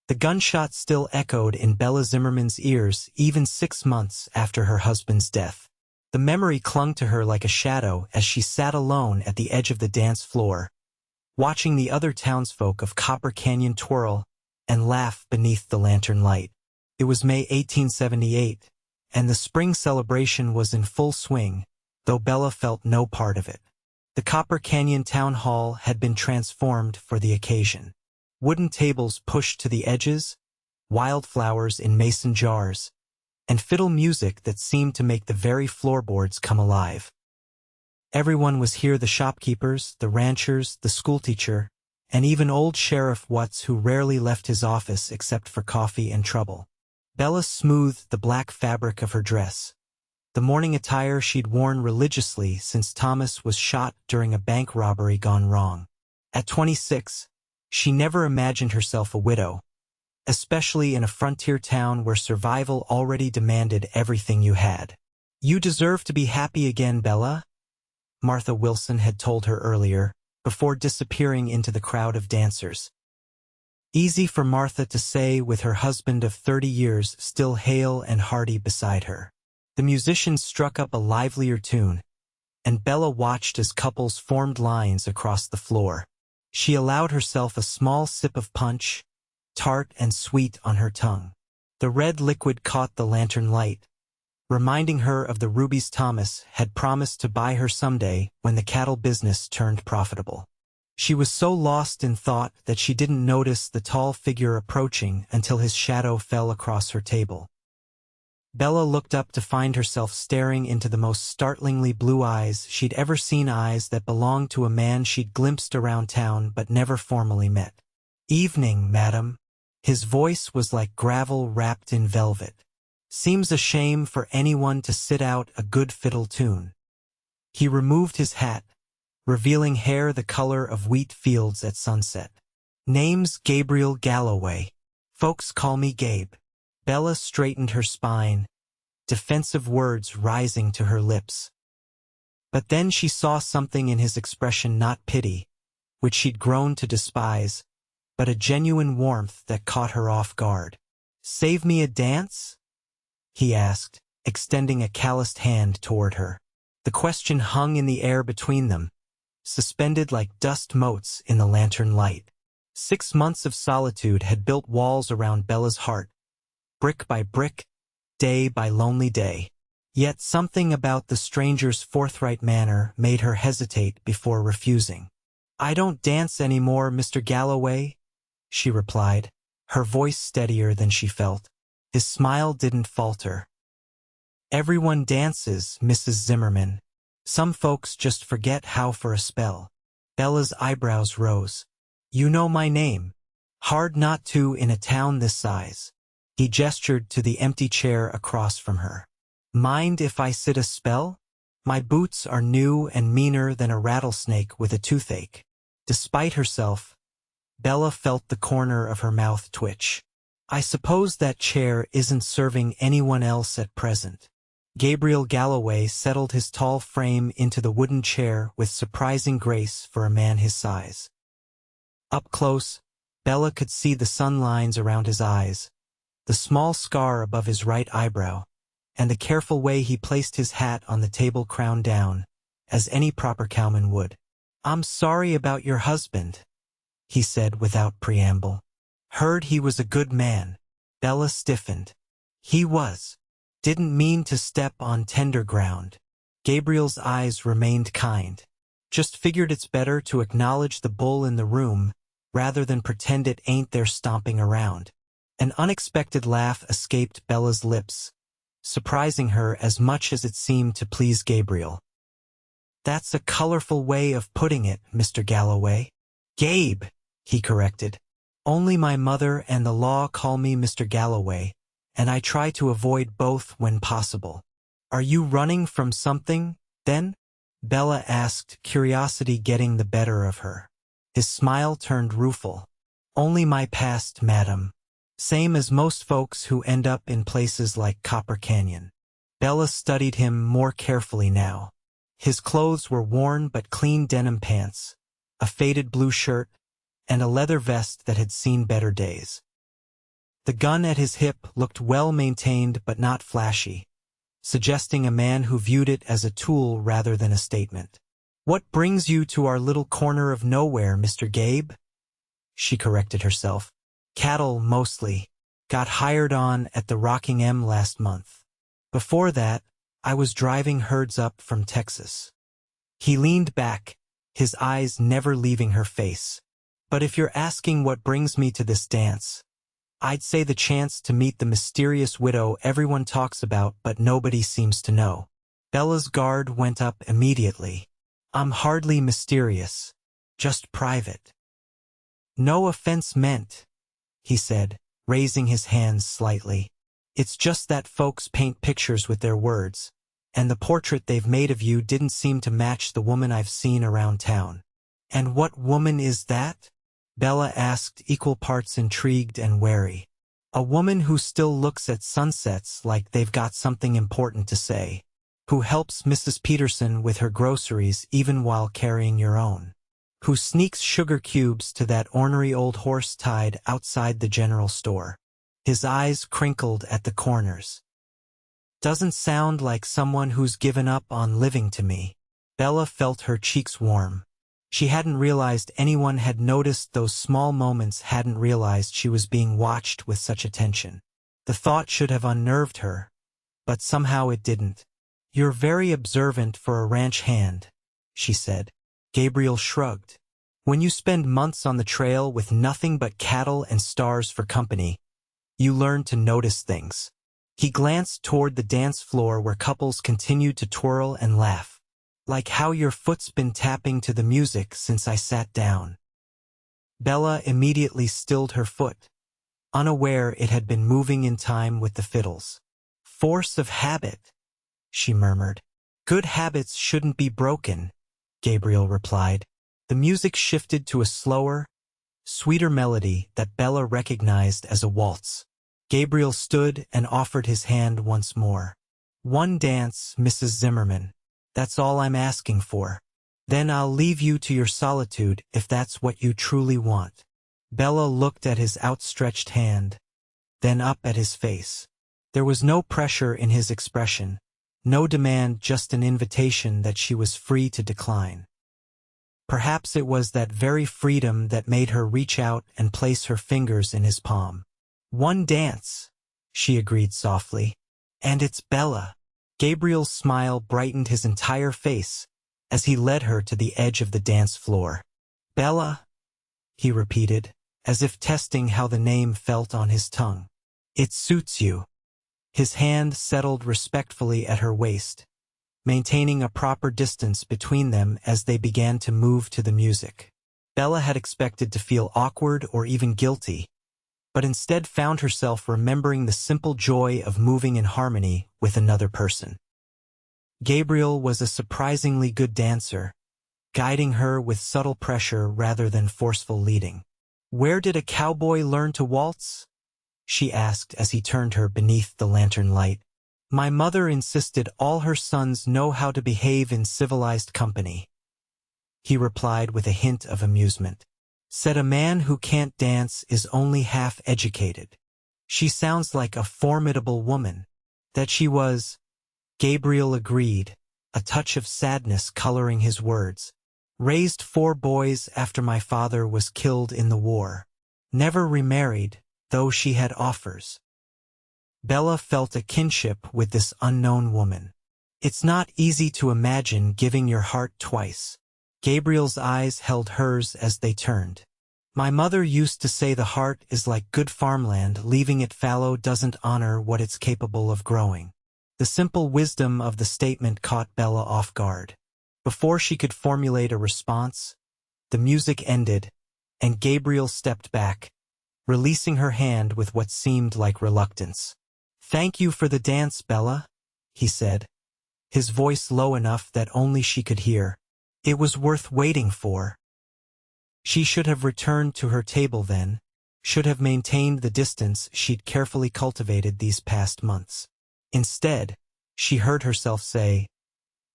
The gunshot still echoed in Bella Zimmerman's ears even 6 months after her husband's death. The memory clung to her like a shadow as she sat alone at the edge of the dance floor, watching the other townsfolk of Copper Canyon twirl and laugh beneath the lantern light. It was May 1878, and the spring celebration was in full swing, though Bella felt no part of it. The Copper Canyon Town Hall had been transformed for the occasion. Wooden tables pushed to the edges, wildflowers in mason jars, and fiddle music that seemed to make the very floorboards come alive. Everyone was here, the shopkeepers, the ranchers, the schoolteacher, and even old Sheriff Watts, who rarely left his office except for coffee and trouble. Bella smoothed the black fabric of her dress, the mourning attire she'd worn religiously since Thomas was shot during a bank robbery gone wrong. At 26, she never imagined herself a widow, especially in a frontier town where survival already demanded everything you had. "You deserve to be happy again, Bella," Martha Wilson had told her earlier, before disappearing into the crowd of dancers. Easy for Martha to say with her husband of 30 years still hale and hearty beside her. The musicians struck up a livelier tune, and Bella watched as couples formed lines across the floor. She allowed herself a small sip of punch, tart and sweet on her tongue. The red liquid caught the lantern light, reminding her of the rubies Thomas had promised to buy her someday when the cattle business turned profitable. She was so lost in thought that she didn't notice the tall figure approaching until his shadow fell across her table. Bella looked up to find herself staring into the most startlingly blue eyes she'd ever seen, eyes that belonged to a man she'd glimpsed around town but never formally met. "Evening, madam." His voice was like gravel wrapped in velvet. "Seems a shame for anyone to sit out a good fiddle tune." He removed his hat, revealing hair the color of wheat fields at sunset. "Name's Gabriel Galloway. Folks call me Gabe." Bella straightened her spine, defensive words rising to her lips. But then she saw something in his expression, not pity, which she'd grown to despise, but a genuine warmth that caught her off guard. "Save me a dance?" he asked, extending a calloused hand toward her. The question hung in the air between them, suspended like dust motes in the lantern light. 6 months of solitude had built walls around Bella's heart, brick by brick, day by lonely day. Yet something about the stranger's forthright manner made her hesitate before refusing. "I don't dance anymore, Mr. Galloway," she replied, her voice steadier than she felt. His smile didn't falter. "Everyone dances, Mrs. Zimmerman. Some folks just forget how for a spell." Bella's eyebrows rose. "You know my name. Hard not to in a town this size." He gestured to the empty chair across from her. "Mind if I sit a spell? My boots are new and meaner than a rattlesnake with a toothache." Despite herself, Bella felt the corner of her mouth twitch. "I suppose that chair isn't serving anyone else at present." Gabriel Galloway settled his tall frame into the wooden chair with surprising grace for a man his size. Up close, Bella could see the sun lines around his eyes, the small scar above his right eyebrow, and the careful way he placed his hat on the table crown down, as any proper cowman would. "I'm sorry about your husband," he said without preamble. "Heard he was a good man." Bella stiffened. "He was. Didn't mean to step on tender ground." Gabriel's eyes remained kind. "Just figured it's better to acknowledge the bull in the room rather than pretend it ain't there stomping around." An unexpected laugh escaped Bella's lips, surprising her as much as it seemed to please Gabriel. "That's a colorful way of putting it, Mr. Galloway." "Gabe," he corrected. "Only my mother and the law call me Mr. Galloway, and I try to avoid both when possible." "Are you running from something, then?" Bella asked, curiosity getting the better of her. His smile turned rueful. "Only my past, madam. Same as most folks who end up in places like Copper Canyon." Bella studied him more carefully now. His clothes were worn but clean denim pants, a faded blue shirt, and a leather vest that had seen better days. The gun at his hip looked well-maintained but not flashy, suggesting a man who viewed it as a tool rather than a statement. "What brings you to our little corner of nowhere, Mr. Gabe?" She corrected herself. "Cattle, mostly. Got hired on at the Rocking M last month. Before that, I was driving herds up from Texas." He leaned back, his eyes never leaving her face. "But if you're asking what brings me to this dance, I'd say the chance to meet the mysterious widow everyone talks about but nobody seems to know." Bella's guard went up immediately. "I'm hardly mysterious, just private." "No offense meant," he said, raising his hands slightly. "It's just that folks paint pictures with their words, and the portrait they've made of you didn't seem to match the woman I've seen around town." "And what woman is that?" Bella asked, equal parts intrigued and wary. "A woman who still looks at sunsets like they've got something important to say, who helps Mrs. Peterson with her groceries even while carrying your own, who sneaks sugar cubes to that ornery old horse tied outside the general store." His eyes crinkled at the corners. "Doesn't sound like someone who's given up on living to me." Bella felt her cheeks warm. She hadn't realized anyone had noticed those small moments, hadn't realized she was being watched with such attention. The thought should have unnerved her, but somehow it didn't. "You're very observant for a ranch hand," she said. Gabriel shrugged. "When you spend months on the trail with nothing but cattle and stars for company, you learn to notice things." He glanced toward the dance floor where couples continued to twirl and laugh. "Like how your foot's been tapping to the music since I sat down." Bella immediately stilled her foot, unaware it had been moving in time with the fiddles. "Force of habit," she murmured. "Good habits shouldn't be broken," Gabriel replied. The music shifted to a slower, sweeter melody that Bella recognized as a waltz. Gabriel stood and offered his hand once more. "One dance, Mrs. Zimmerman. That's all I'm asking for. Then I'll leave you to your solitude if that's what you truly want." Bella looked at his outstretched hand, then up at his face. There was no pressure in his expression, no demand, just an invitation that she was free to decline. Perhaps it was that very freedom that made her reach out and place her fingers in his palm. "One dance," she agreed softly. "And it's Bella." Gabriel's smile brightened his entire face as he led her to the edge of the dance floor. "Bella," he repeated, as if testing how the name felt on his tongue. "It suits you." His hand settled respectfully at her waist, maintaining a proper distance between them as they began to move to the music. Bella had expected to feel awkward or even guilty, but instead found herself remembering the simple joy of moving in harmony with another person. Gabriel was a surprisingly good dancer, guiding her with subtle pressure rather than forceful leading. "Where did a cowboy learn to waltz?" she asked as he turned her beneath the lantern light. "My mother insisted all her sons know how to behave in civilized company," he replied with a hint of amusement. "Said a man who can't dance is only half educated." "She sounds like a formidable woman." "That she was," Gabriel agreed, a touch of sadness coloring his words. "Raised 4 boys after my father was killed in the war. Never remarried, though she had offers." Bella felt a kinship with this unknown woman. "It's not easy to imagine giving your heart twice." Gabriel's eyes held hers as they turned. "My mother used to say the heart is like good farmland, leaving it fallow doesn't honor what it's capable of growing." The simple wisdom of the statement caught Bella off guard. Before she could formulate a response, the music ended, and Gabriel stepped back, releasing her hand with what seemed like reluctance. "Thank you for the dance, Bella," he said, his voice low enough that only she could hear. "It was worth waiting for." She should have returned to her table then, should have maintained the distance she'd carefully cultivated these past months. Instead, she heard herself say,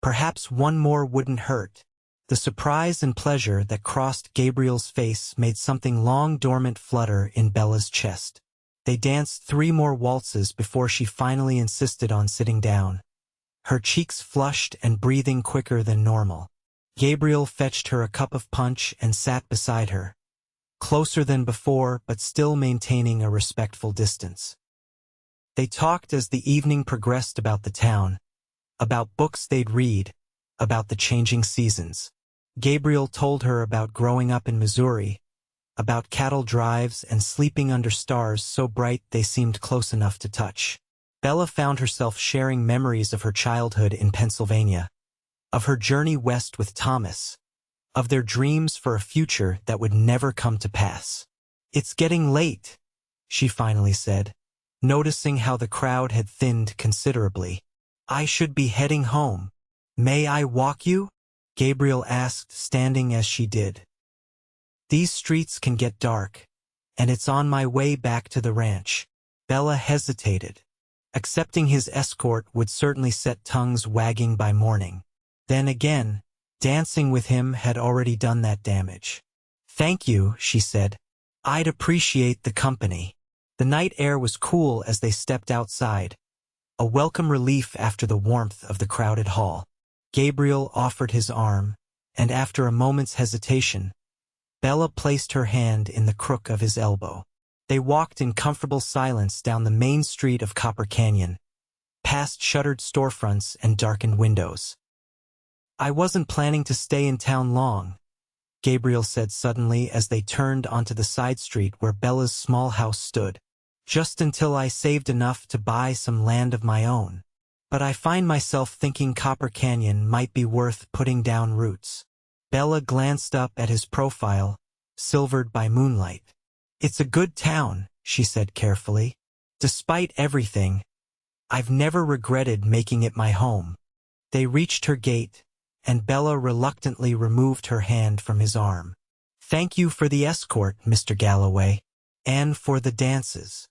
"Perhaps one more wouldn't hurt." The surprise and pleasure that crossed Gabriel's face made something long dormant flutter in Bella's chest. They danced 3 more waltzes before she finally insisted on sitting down, her cheeks flushed and breathing quicker than normal. Gabriel fetched her a cup of punch and sat beside her, closer than before but still maintaining a respectful distance. They talked as the evening progressed about the town, about books they'd read, about the changing seasons. Gabriel told her about growing up in Missouri, about cattle drives and sleeping under stars so bright they seemed close enough to touch. Bella found herself sharing memories of her childhood in Pennsylvania, of her journey west with Thomas, of their dreams for a future that would never come to pass. "It's getting late," she finally said, noticing how the crowd had thinned considerably. "I should be heading home. May I walk you?" Gabriel asked, standing as she did. "These streets can get dark, and it's on my way back to the ranch." Bella hesitated. Accepting his escort would certainly set tongues wagging by morning. Then again, dancing with him had already done that damage. "Thank you," she said. "I'd appreciate the company." The night air was cool as they stepped outside, a welcome relief after the warmth of the crowded hall. Gabriel offered his arm, and after a moment's hesitation, Bella placed her hand in the crook of his elbow. They walked in comfortable silence down the main street of Copper Canyon, past shuttered storefronts and darkened windows. "I wasn't planning to stay in town long," Gabriel said suddenly as they turned onto the side street where Bella's small house stood. "Just until I saved enough to buy some land of my own. But I find myself thinking Copper Canyon might be worth putting down roots." Bella glanced up at his profile, silvered by moonlight. "It's a good town," she said carefully. "Despite everything, I've never regretted making it my home." They reached her gate, and Bella reluctantly removed her hand from his arm. "Thank you for the escort, Mr. Galloway, and for the dances."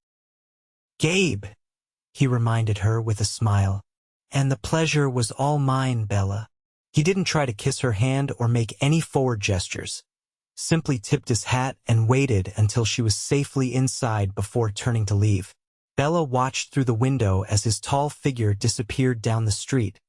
"Gabe," he reminded her with a smile. "And the pleasure was all mine, Bella." He didn't try to kiss her hand or make any forward gestures, simply tipped his hat and waited until she was safely inside before turning to leave. Bella watched through the window as his tall figure disappeared down the street,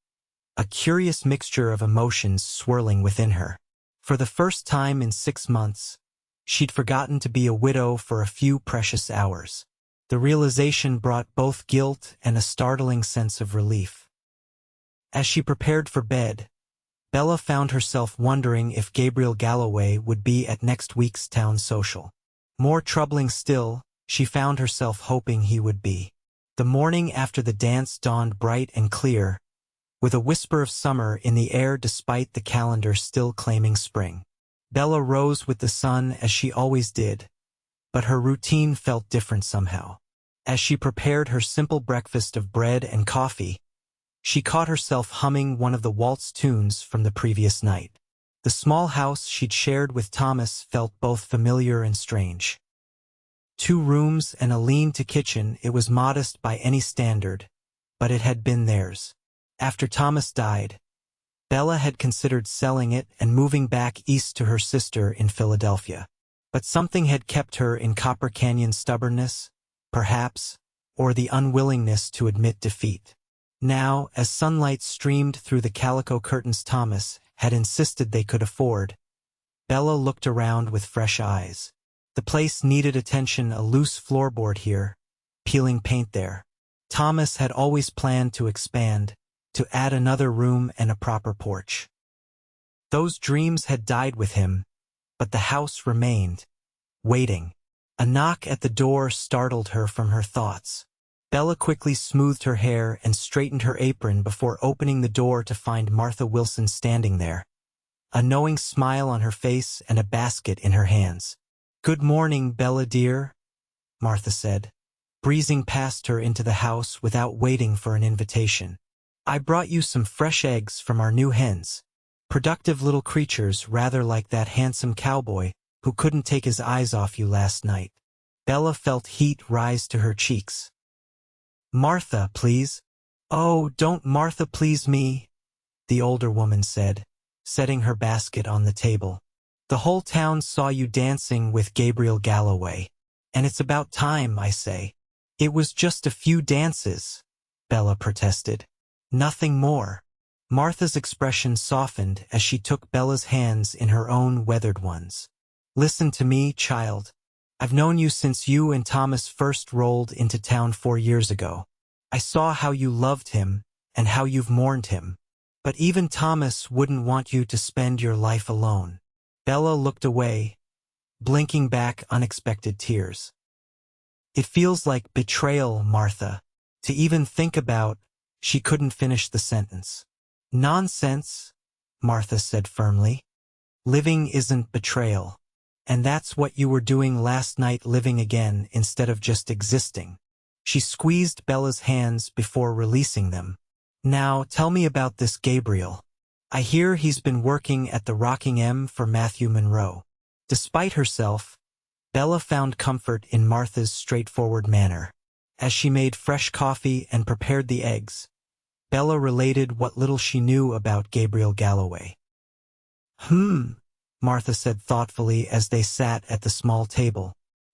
a curious mixture of emotions swirling within her. For the first time in 6 months, she'd forgotten to be a widow for a few precious hours. The realization brought both guilt and a startling sense of relief. As she prepared for bed, Bella found herself wondering if Gabriel Galloway would be at next week's town social. More troubling still, she found herself hoping he would be. The morning after the dance dawned bright and clear, with a whisper of summer in the air despite the calendar still claiming spring. Bella rose with the sun as she always did, but her routine felt different somehow. As she prepared her simple breakfast of bread and coffee, she caught herself humming one of the waltz tunes from the previous night. The small house she'd shared with Thomas felt both familiar and strange. 2 rooms and a lean-to kitchen, it was modest by any standard, but it had been theirs. After Thomas died, Bella had considered selling it and moving back east to her sister in Philadelphia. But something had kept her in Copper Canyon's stubbornness, perhaps, or the unwillingness to admit defeat. Now, as sunlight streamed through the calico curtains Thomas had insisted they could afford, Bella looked around with fresh eyes. The place needed attention, a loose floorboard here, peeling paint there. Thomas had always planned to expand, to add another room and a proper porch. Those dreams had died with him, but the house remained, waiting. A knock at the door startled her from her thoughts. Bella quickly smoothed her hair and straightened her apron before opening the door to find Martha Wilson standing there, a knowing smile on her face and a basket in her hands. "Good morning, Bella dear," Martha said, breezing past her into the house without waiting for an invitation. "I brought you some fresh eggs from our new hens. Productive little creatures rather like that handsome cowboy who couldn't take his eyes off you last night." Bella felt heat rise to her cheeks. "Martha, please." "Oh, don't Martha please me," the older woman said, setting her basket on the table. "The whole town saw you dancing with Gabriel Galloway, and it's about time, I say." It was just a few dances, Bella protested. Nothing more. Martha's expression softened as she took Bella's hands in her own weathered ones. Listen to me, child. I've known you since you and Thomas first rolled into town 4 years ago. I saw how you loved him and how you've mourned him. But even Thomas wouldn't want you to spend your life alone. Bella looked away, blinking back unexpected tears. It feels like betrayal, Martha. To even think about, she couldn't finish the sentence. Nonsense, Martha said firmly. Living isn't betrayal. And that's what you were doing last night, living again instead of just existing. She squeezed Bella's hands before releasing them. Now, tell me about this Gabriel. I hear he's been working at the Rocking M for Matthew Monroe. Despite herself, Bella found comfort in Martha's straightforward manner. As she made fresh coffee and prepared the eggs, Bella related what little she knew about Gabriel Galloway. Martha said thoughtfully as they sat at the small table.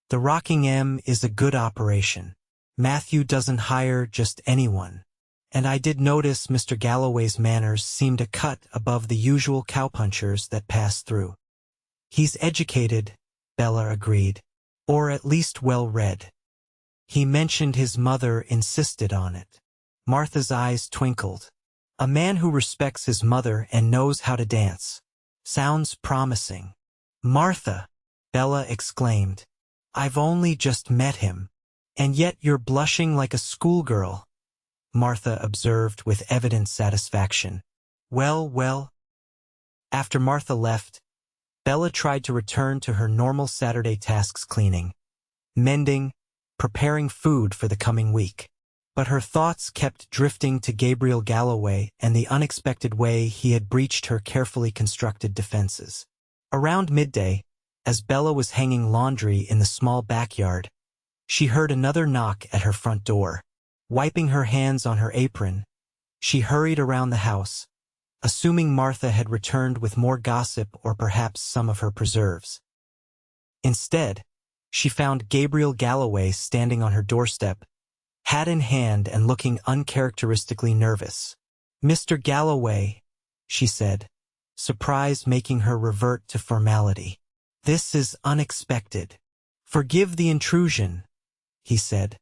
The Rocking M is a good operation. Matthew doesn't hire just anyone. And I did notice Mr. Galloway's manners seemed a cut above the usual cowpunchers that pass through. He's educated, Bella agreed. Or at least well-read. He mentioned his mother insisted on it. Martha's eyes twinkled. A man who respects his mother and knows how to dance. Sounds promising. Martha, Bella exclaimed. I've only just met him. And yet you're blushing like a schoolgirl, Martha observed with evident satisfaction. Well. After Martha left, Bella tried to return to her normal Saturday tasks: cleaning, mending, preparing food for the coming week. But her thoughts kept drifting to Gabriel Galloway and the unexpected way he had breached her carefully constructed defenses. Around midday, as Bella was hanging laundry in the small backyard, she heard another knock at her front door. Wiping her hands on her apron, she hurried around the house, assuming Martha had returned with more gossip or perhaps some of her preserves. Instead, she found Gabriel Galloway standing on her doorstep, hat in hand and looking uncharacteristically nervous. Mr. Galloway, she said, surprise making her revert to formality. This is unexpected. Forgive the intrusion, he said,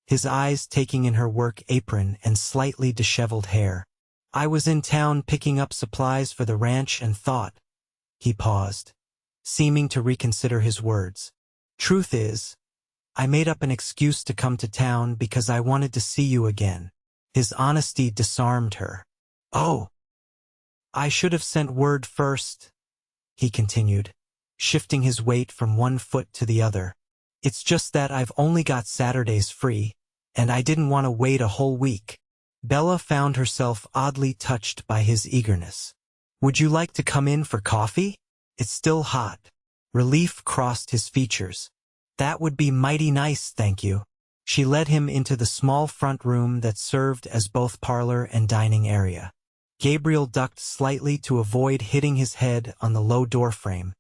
his eyes taking in her work apron and slightly disheveled hair. I was in town picking up supplies for the ranch and thought. He paused, seeming to reconsider his words. Truth is, I made up an excuse to come to town because I wanted to see you again. His honesty disarmed her. Oh, I should have sent word first, he continued, shifting his weight from one foot to the other. It's just that I've only got Saturdays free, and I didn't want to wait a whole week. Bella found herself oddly touched by his eagerness. Would you like to come in for coffee? It's still hot. Relief crossed his features. That would be mighty nice, thank you. She led him into the small front room that served as both parlor and dining area. Gabriel ducked slightly to avoid hitting his head on the low doorframe,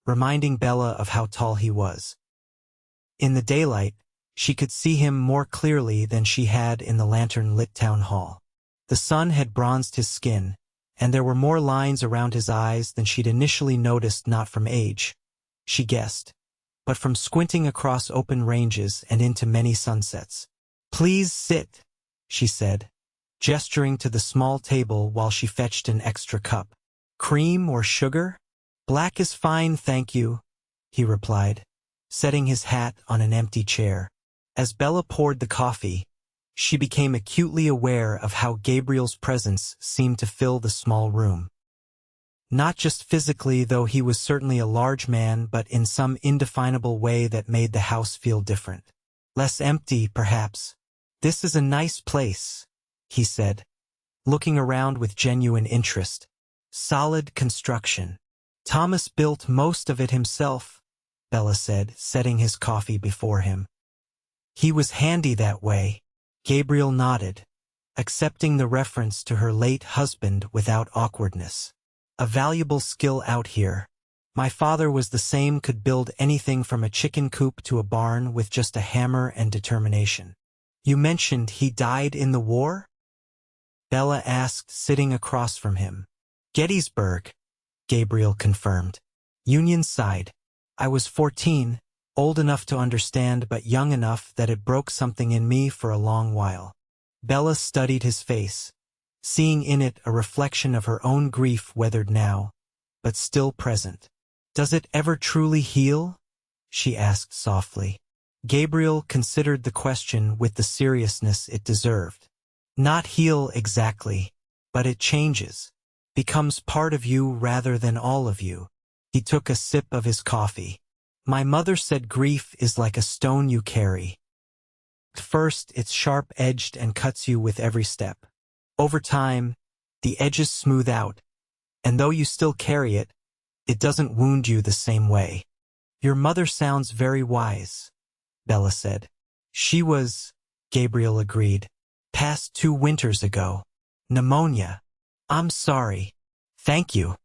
reminding Bella of how tall he was. In the daylight, she could see him more clearly than she had in the lantern-lit town hall. The sun had bronzed his skin, and there were more lines around his eyes than she'd initially noticed, not from age, she guessed, but from squinting across open ranges and into many sunsets. Please sit, she said, gesturing to the small table while she fetched an extra cup. Cream or sugar? Black is fine, thank you, he replied, setting his hat on an empty chair. As Bella poured the coffee, she became acutely aware of how Gabriel's presence seemed to fill the small room. Not just physically, though he was certainly a large man, but in some indefinable way that made the house feel different. Less empty, perhaps. This is a nice place, he said, looking around with genuine interest. Solid construction. Thomas built most of it himself, Bella said, setting his coffee before him. He was handy that way. Gabriel nodded, accepting the reference to her late husband without awkwardness. A valuable skill out here. My father was the same, could build anything from a chicken coop to a barn with just a hammer and determination. You mentioned he died in the war? Bella asked, sitting across from him. Gettysburg, Gabriel confirmed. Union side. I was 14, old enough to understand but young enough that it broke something in me for a long while. Bella studied his face, seeing in it a reflection of her own grief, weathered now, but still present. Does it ever truly heal? She asked softly. Gabriel considered the question with the seriousness it deserved. Not heal exactly, but it changes, becomes part of you rather than all of you. He took a sip of his coffee. My mother said grief is like a stone you carry. First, it's sharp-edged and cuts you with every step. Over time, the edges smooth out, and though you still carry it, it doesn't wound you the same way. Your mother sounds very wise, Bella said. She was, Gabriel agreed. Passed 2 winters ago. Pneumonia. I'm sorry. Thank you.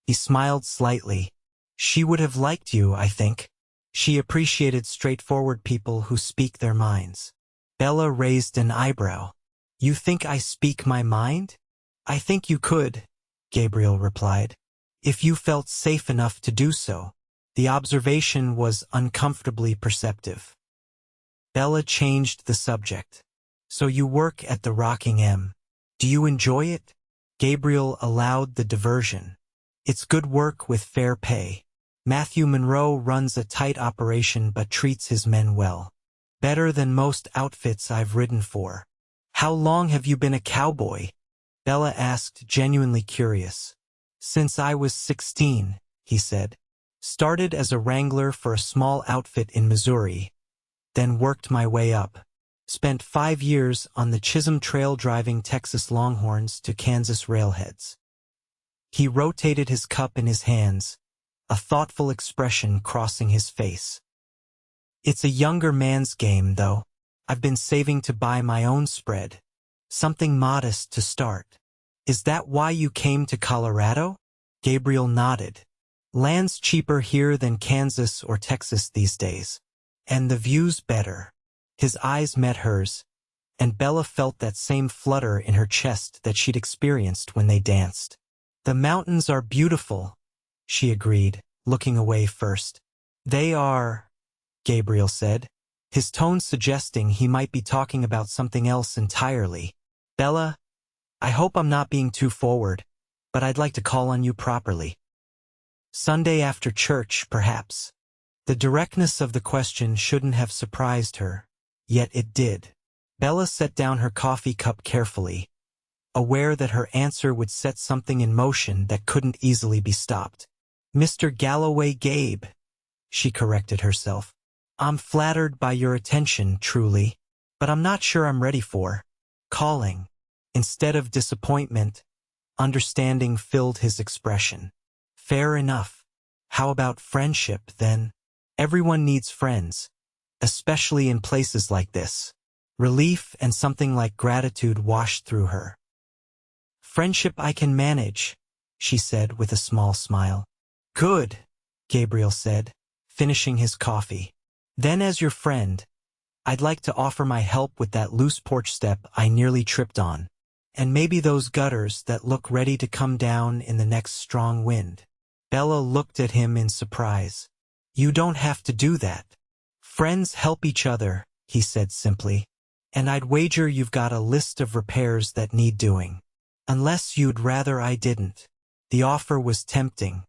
He smiled slightly. She would have liked you, I think. She appreciated straightforward people who speak their minds. Bella raised an eyebrow. You think I speak my mind? I think you could, Gabriel replied, if you felt safe enough to do so. The observation was uncomfortably perceptive. Bella changed the subject. So you work at the Rocking M. Do you enjoy it? Gabriel allowed the diversion. It's good work with fair pay. Matthew Monroe runs a tight operation but treats his men well. Better than most outfits I've ridden for. How long have you been a cowboy? Bella asked, genuinely curious. Since I was 16, he said. Started as a wrangler for a small outfit in Missouri, then worked my way up. Spent 5 years on the Chisholm Trail driving Texas Longhorns to Kansas railheads. He rotated his cup in his hands, a thoughtful expression crossing his face. It's a younger man's game, though. I've been saving to buy my own spread. Something modest to start. Is that why you came to Colorado? Gabriel nodded. Land's cheaper here than Kansas or Texas these days. And the view's better. His eyes met hers, and Bella felt that same flutter in her chest that she'd experienced when they danced. The mountains are beautiful, she agreed, looking away first. They are, Gabriel said, his tone suggesting he might be talking about something else entirely. Bella, I hope I'm not being too forward, but I'd like to call on you properly. Sunday after church, perhaps. The directness of the question shouldn't have surprised her, yet it did. Bella set down her coffee cup carefully, aware that her answer would set something in motion that couldn't easily be stopped. Mr. Galloway, Gabe, she corrected herself. I'm flattered by your attention, truly, but I'm not sure I'm ready for calling. Instead of disappointment, understanding filled his expression. Fair enough. How about friendship, then? Everyone needs friends, especially in places like this. Relief and something like gratitude washed through her. Friendship I can manage, she said with a small smile. Good, Gabriel said, finishing his coffee. Then as your friend, I'd like to offer my help with that loose porch step I nearly tripped on. And maybe those gutters that look ready to come down in the next strong wind. Bella looked at him in surprise. You don't have to do that. Friends help each other, he said simply. And I'd wager you've got a list of repairs that need doing. Unless you'd rather I didn't. The offer was tempting.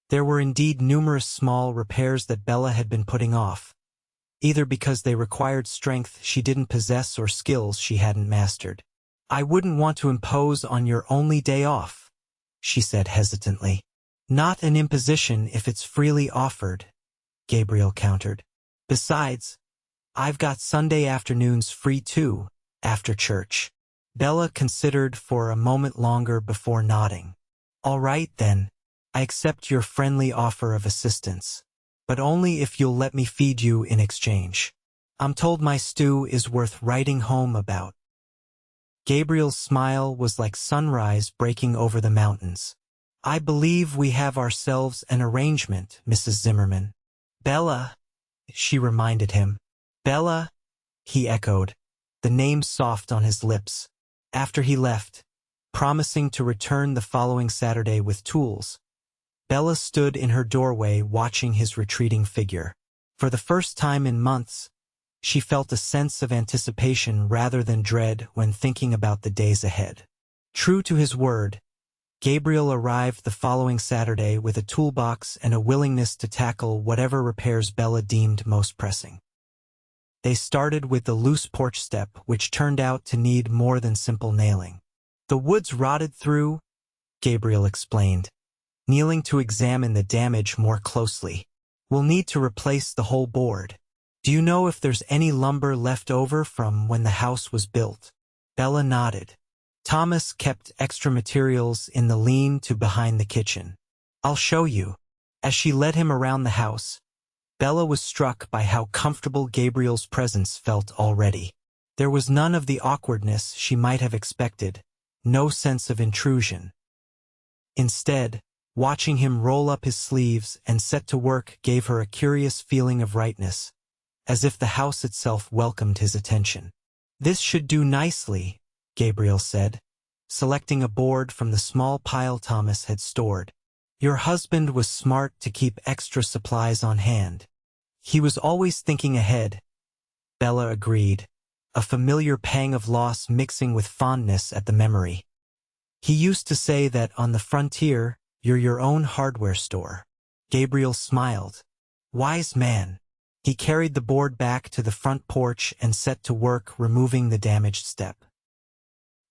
There were indeed numerous small repairs that Bella had been putting off, either because they required strength she didn't possess or skills she hadn't mastered. I wouldn't want to impose on your only day off, she said hesitantly. Not an imposition if it's freely offered, Gabriel countered. Besides, I've got Sunday afternoons free too, after church. Bella considered for a moment longer before nodding. All right then, I accept your friendly offer of assistance, but only if you'll let me feed you in exchange. I'm told my stew is worth writing home about. Gabriel's smile was like sunrise breaking over the mountains. I believe we have ourselves an arrangement, Mrs. Zimmerman. Bella, she reminded him. Bella, he echoed, the name soft on his lips. After he left, promising to return the following Saturday with tools, Bella stood in her doorway watching his retreating figure. For the first time in months, she felt a sense of anticipation rather than dread when thinking about the days ahead. True to his word, Gabriel arrived the following Saturday with a toolbox and a willingness to tackle whatever repairs Bella deemed most pressing. They started with the loose porch step, which turned out to need more than simple nailing. The wood's rotted through, Gabriel explained, kneeling to examine the damage more closely. We'll need to replace the whole board. Do you know if there's any lumber left over from when the house was built? Bella nodded. Thomas kept extra materials in the lean-to behind the kitchen. I'll show you. As she led him around the house, Bella was struck by how comfortable Gabriel's presence felt already. There was none of the awkwardness she might have expected, no sense of intrusion. Instead, watching him roll up his sleeves and set to work gave her a curious feeling of rightness, as if the house itself welcomed his attention. This should do nicely, Gabriel said, selecting a board from the small pile Thomas had stored. Your husband was smart to keep extra supplies on hand. He was always thinking ahead, Bella agreed, a familiar pang of loss mixing with fondness at the memory. He used to say that on the frontier, you're your own hardware store. Gabriel smiled. Wise man. He carried the board back to the front porch and set to work removing the damaged step.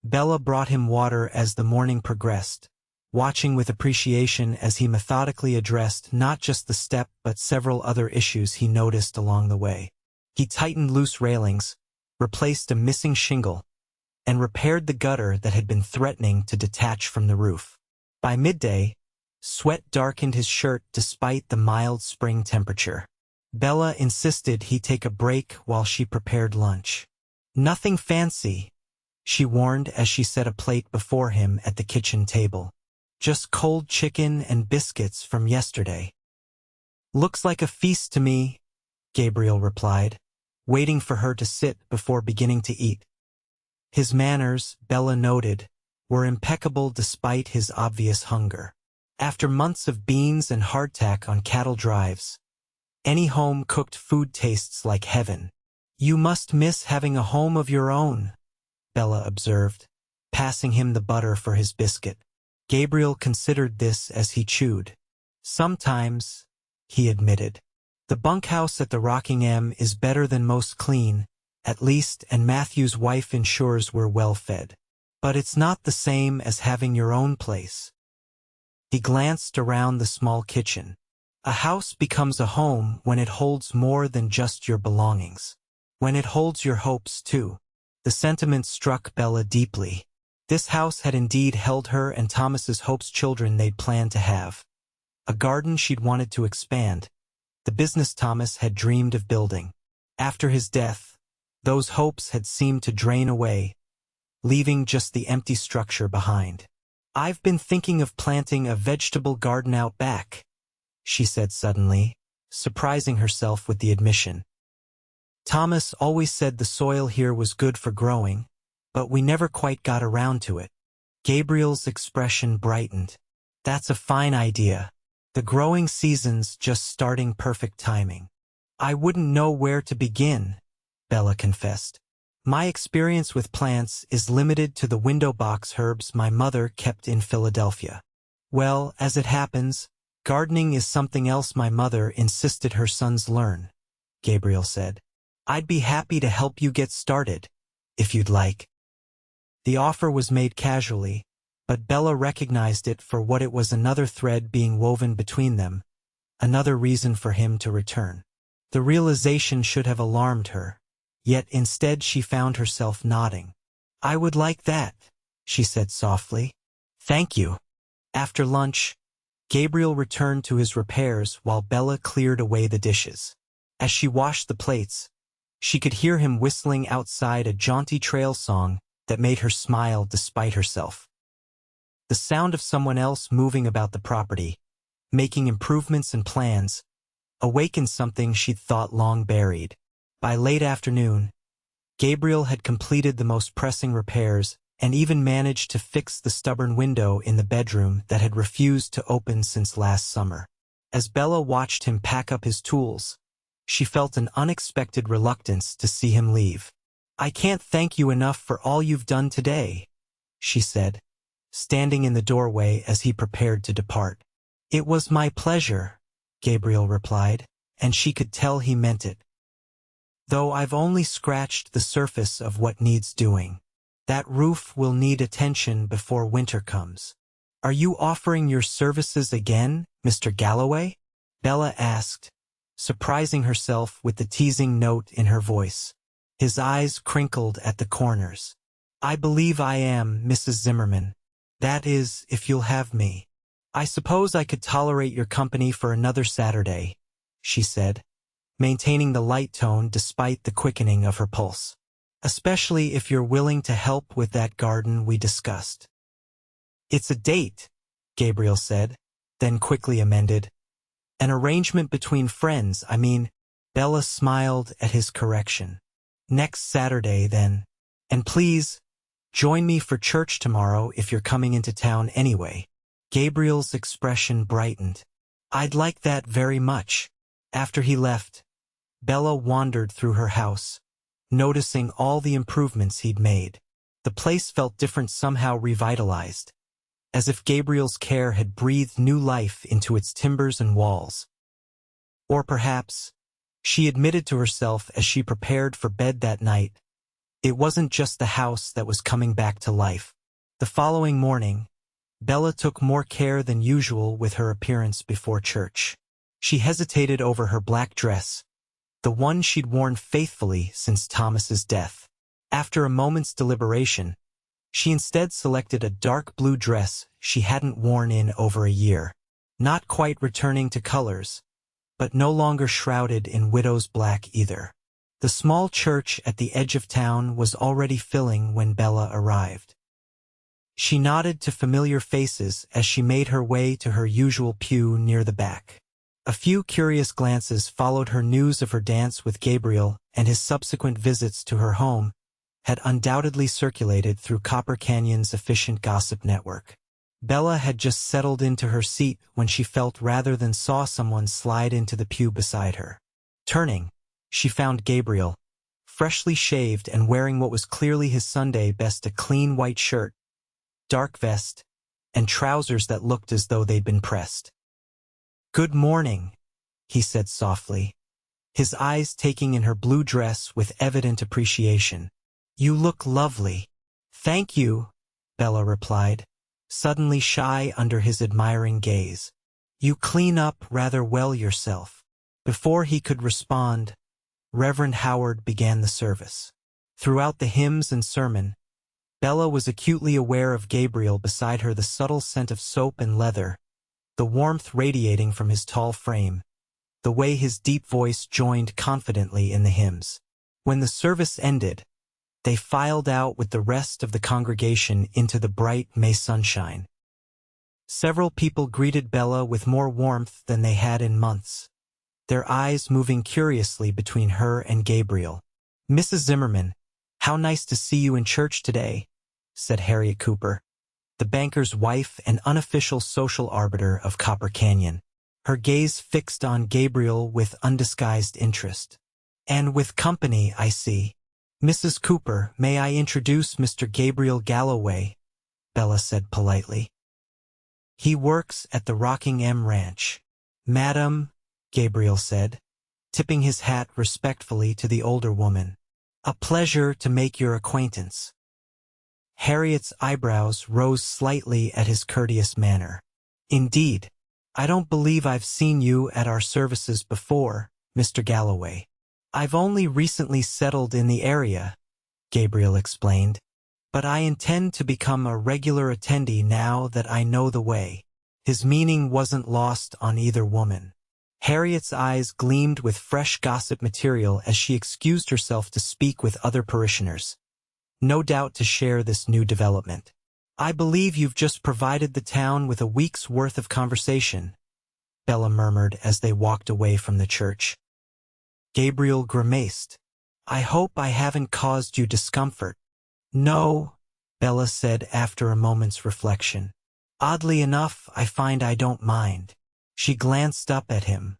Bella brought him water as the morning progressed, watching with appreciation as he methodically addressed not just the step but several other issues he noticed along the way. He tightened loose railings, replaced a missing shingle, and repaired the gutter that had been threatening to detach from the roof. By midday, sweat darkened his shirt despite the mild spring temperature. Bella insisted he take a break while she prepared lunch. Nothing fancy, she warned as she set a plate before him at the kitchen table. Just cold chicken and biscuits from yesterday. Looks like a feast to me, Gabriel replied, waiting for her to sit before beginning to eat. His manners, Bella noted, were impeccable despite his obvious hunger. After months of beans and hardtack on cattle drives, any home-cooked food tastes like heaven. You must miss having a home of your own, Bella observed, passing him the butter for his biscuit. Gabriel considered this as he chewed. Sometimes, he admitted. The bunkhouse at the Rockingham is better than most clean, at least, and Matthew's wife ensures we're well fed. But it's not the same as having your own place. He glanced around the small kitchen. A house becomes a home when it holds more than just your belongings. When it holds your hopes, too. The sentiment struck Bella deeply. This house had indeed held her and Thomas's hopes, children they'd planned to have. A garden she'd wanted to expand. The business Thomas had dreamed of building. After his death, those hopes had seemed to drain away, leaving just the empty structure behind. I've been thinking of planting a vegetable garden out back, she said suddenly, surprising herself with the admission. Thomas always said the soil here was good for growing, but we never quite got around to it. Gabriel's expression brightened. That's a fine idea. The growing season's just starting, perfect timing. I wouldn't know where to begin, Bella confessed. My experience with plants is limited to the window box herbs my mother kept in Philadelphia. Well, as it happens, gardening is something else my mother insisted her sons learn, Gabriel said. I'd be happy to help you get started, if you'd like. The offer was made casually, but Bella recognized it for what it was, another thread being woven between them, another reason for him to return. The realization should have alarmed her, yet instead she found herself nodding. I would like that, she said softly. Thank you. After lunch, Gabriel returned to his repairs while Bella cleared away the dishes. As she washed the plates, she could hear him whistling outside a jaunty trail song that made her smile despite herself. The sound of someone else moving about the property, making improvements and plans, awakened something she'd thought long buried. By late afternoon, Gabriel had completed the most pressing repairs and even managed to fix the stubborn window in the bedroom that had refused to open since last summer. As Bella watched him pack up his tools, she felt an unexpected reluctance to see him leave. "I can't thank you enough for all you've done today," she said, standing in the doorway as he prepared to depart. "It was my pleasure," Gabriel replied, and she could tell he meant it. "Though I've only scratched the surface of what needs doing. That roof will need attention before winter comes." "Are you offering your services again, Mr. Galloway?" Bella asked, surprising herself with the teasing note in her voice. His eyes crinkled at the corners. "I believe I am, Mrs. Zimmerman. That is, if you'll have me. I suppose I could tolerate your company for another Saturday," she said, maintaining the light tone despite the quickening of her pulse. "Especially if you're willing to help with that garden we discussed." "It's a date," Gabriel said, then quickly amended. "An arrangement between friends, I mean." Bella smiled at his correction. "Next Saturday, then. And please, join me for church tomorrow if you're coming into town anyway." Gabriel's expression brightened. "I'd like that very much." After he left, Bella wandered through her house, noticing all the improvements he'd made. The place felt different, somehow revitalized, as if Gabriel's care had breathed new life into its timbers and walls. Or perhaps, she admitted to herself as she prepared for bed that night, it wasn't just the house that was coming back to life. The following morning, Bella took more care than usual with her appearance before church. She hesitated over her black dress, the one she'd worn faithfully since Thomas's death. After a moment's deliberation, she instead selected a dark blue dress she hadn't worn in over a year, not quite returning to colors, but no longer shrouded in widow's black either. The small church at the edge of town was already filling when Bella arrived. She nodded to familiar faces as she made her way to her usual pew near the back. A few curious glances followed her news of her dance with Gabriel, and his subsequent visits to her home had undoubtedly circulated through Copper Canyon's efficient gossip network. Bella had just settled into her seat when she felt rather than saw someone slide into the pew beside her. Turning, she found Gabriel, freshly shaved and wearing what was clearly his Sunday best, a clean white shirt, dark vest, and trousers that looked as though they'd been pressed. "Good morning," he said softly, his eyes taking in her blue dress with evident appreciation. "You look lovely." "Thank you," Bella replied, suddenly shy under his admiring gaze. "You clean up rather well yourself." Before he could respond, Reverend Howard began the service. Throughout the hymns and sermon, Bella was acutely aware of Gabriel beside her, the subtle scent of soap and leather, the warmth radiating from his tall frame, the way his deep voice joined confidently in the hymns. When the service ended, they filed out with the rest of the congregation into the bright May sunshine. Several people greeted Bella with more warmth than they had in months, their eyes moving curiously between her and Gabriel. "Mrs. Zimmerman, how nice to see you in church today," said Harriet Cooper, the banker's wife and unofficial social arbiter of Copper Canyon, her gaze fixed on Gabriel with undisguised interest. "And with company, I see. Mrs. Cooper, may I introduce Mr. Gabriel Galloway?" Bella said politely. "He works at the Rockingham Ranch." "Madam," Gabriel said, tipping his hat respectfully to the older woman. "A pleasure to make your acquaintance." Harriet's eyebrows rose slightly at his courteous manner. "Indeed, I don't believe I've seen you at our services before, Mr. Galloway." "I've only recently settled in the area," Gabriel explained, "but I intend to become a regular attendee now that I know the way." His meaning wasn't lost on either woman. Harriet's eyes gleamed with fresh gossip material as she excused herself to speak with other parishioners, no doubt to share this new development. I believe you've just provided the town with a week's worth of conversation, Bella murmured as they walked away from the church. Gabriel grimaced. I hope I haven't caused you discomfort. No, Bella said after a moment's reflection. Oddly enough, I find I don't mind. She glanced up at him.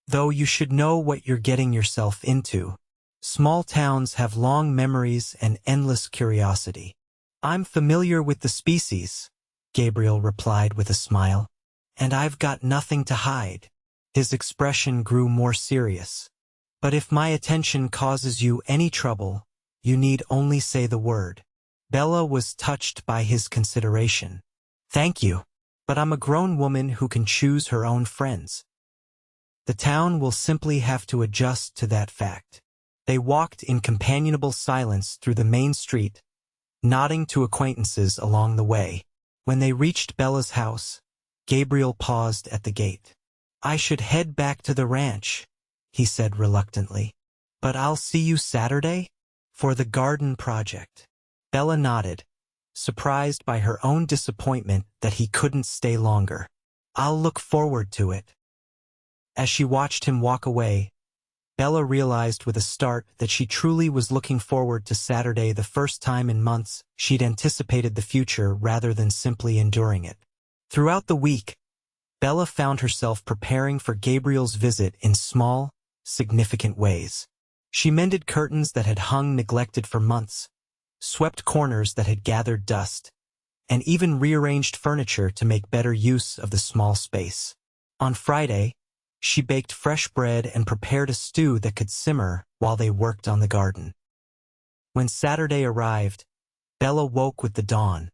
Though you should know what you're getting yourself into. Small towns have long memories and endless curiosity. I'm familiar with the species, Gabriel replied with a smile. And I've got nothing to hide. His expression grew more serious. But if my attention causes you any trouble, you need only say the word. Bella was touched by his consideration. Thank you, but I'm a grown woman who can choose her own friends. The town will simply have to adjust to that fact. They walked in companionable silence through the main street, nodding to acquaintances along the way. When they reached Bella's house, Gabriel paused at the gate. I should head back to the ranch, he said reluctantly. But I'll see you Saturday? For the garden project. Bella nodded, surprised by her own disappointment that he couldn't stay longer. I'll look forward to it. As she watched him walk away, Bella realized with a start that she truly was looking forward to Saturday, the first time in months she'd anticipated the future rather than simply enduring it. Throughout the week, Bella found herself preparing for Gabriel's visit in small, significant ways. She mended curtains that had hung neglected for months, swept corners that had gathered dust, and even rearranged furniture to make better use of the small space. On Friday, she baked fresh bread and prepared a stew that could simmer while they worked on the garden. When Saturday arrived, Bella woke with the dawn,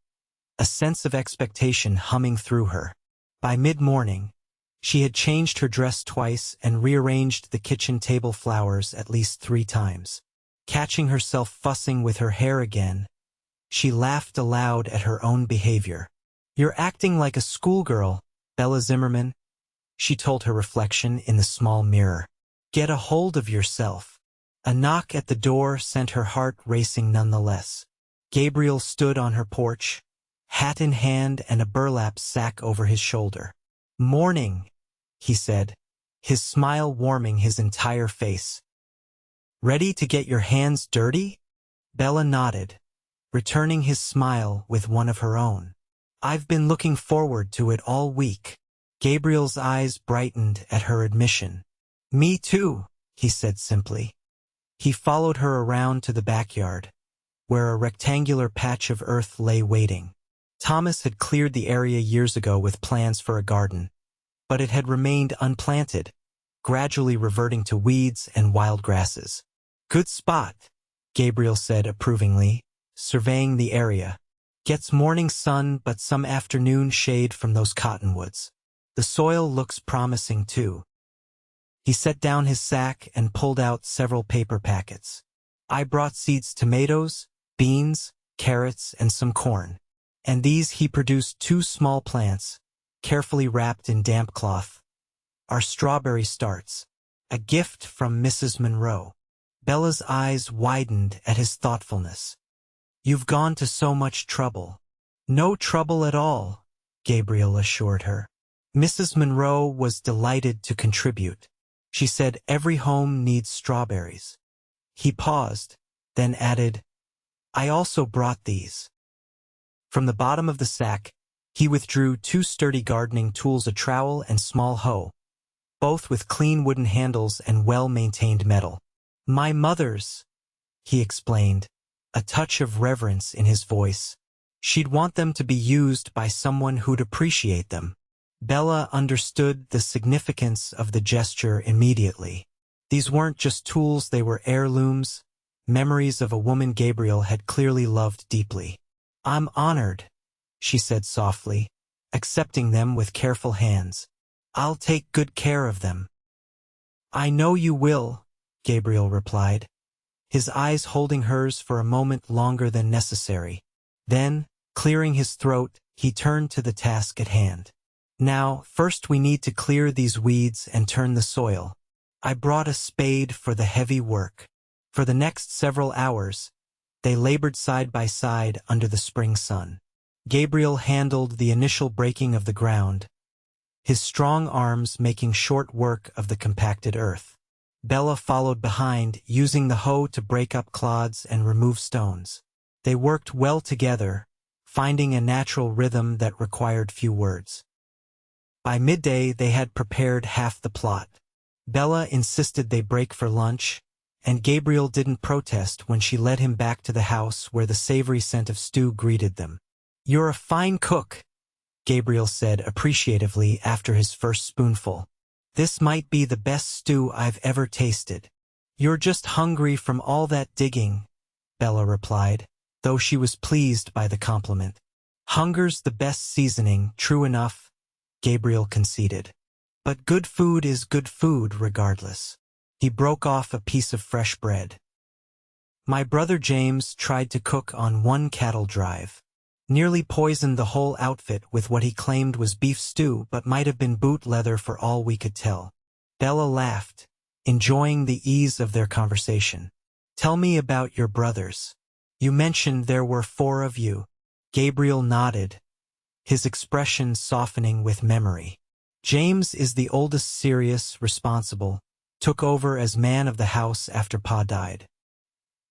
a sense of expectation humming through her. By mid-morning, she had changed her dress twice and rearranged the kitchen table flowers at least 3 times. Catching herself fussing with her hair again, she laughed aloud at her own behavior. You're acting like a schoolgirl, Bella Zimmerman, she told her reflection in the small mirror. Get a hold of yourself. A knock at the door sent her heart racing nonetheless. Gabriel stood on her porch, hat in hand and a burlap sack over his shoulder. Morning, he said, his smile warming his entire face. Ready to get your hands dirty? Bella nodded, returning his smile with one of her own. I've been looking forward to it all week. Gabriel's eyes brightened at her admission. Me too, he said simply. He followed her around to the backyard, where a rectangular patch of earth lay waiting. Thomas had cleared the area years ago with plans for a garden, but it had remained unplanted, gradually reverting to weeds and wild grasses. Good spot, Gabriel said approvingly, surveying the area. Gets morning sun but some afternoon shade from those cottonwoods. The soil looks promising too. He set down his sack and pulled out several paper packets. I brought seeds tomatoes, beans, carrots, and some corn. And these he produced 2 small plants, carefully wrapped in damp cloth. Our strawberry starts. A gift from Mrs. Monroe. Bella's eyes widened at his thoughtfulness. You've gone to so much trouble. No trouble at all, Gabriel assured her. Mrs. Monroe was delighted to contribute. She said every home needs strawberries. He paused, then added, I also brought these. From the bottom of the sack, he withdrew 2 sturdy gardening tools, a trowel and small hoe, both with clean wooden handles and well-maintained metal. My mother's, he explained, a touch of reverence in his voice. She'd want them to be used by someone who'd appreciate them. Bella understood the significance of the gesture immediately. These weren't just tools, they were heirlooms, memories of a woman Gabriel had clearly loved deeply. I'm honored, she said softly, accepting them with careful hands. I'll take good care of them. I know you will, Gabriel replied, his eyes holding hers for a moment longer than necessary. Then, clearing his throat, he turned to the task at hand. Now, first we need to clear these weeds and turn the soil. I brought a spade for the heavy work. For the next several hours, they labored side by side under the spring sun. Gabriel handled the initial breaking of the ground, his strong arms making short work of the compacted earth. Bella followed behind, using the hoe to break up clods and remove stones. They worked well together, finding a natural rhythm that required few words. By midday they had prepared half the plot. Bella insisted they break for lunch, and Gabriel didn't protest when she led him back to the house where the savory scent of stew greeted them. "You're a fine cook," Gabriel said appreciatively after his first spoonful. "This might be the best stew I've ever tasted." "You're just hungry from all that digging," Bella replied, though she was pleased by the compliment. "Hunger's the best seasoning, true enough," Gabriel conceded. "But good food is good food regardless." He broke off a piece of fresh bread. "My brother James tried to cook on one cattle drive. Nearly poisoned the whole outfit with what he claimed was beef stew but might have been boot leather for all we could tell." Bella laughed, enjoying the ease of their conversation. "Tell me about your brothers. You mentioned there were 4 of you." Gabriel nodded, his expression softening with memory. "James is the oldest, serious, responsible, took over as man of the house after Pa died.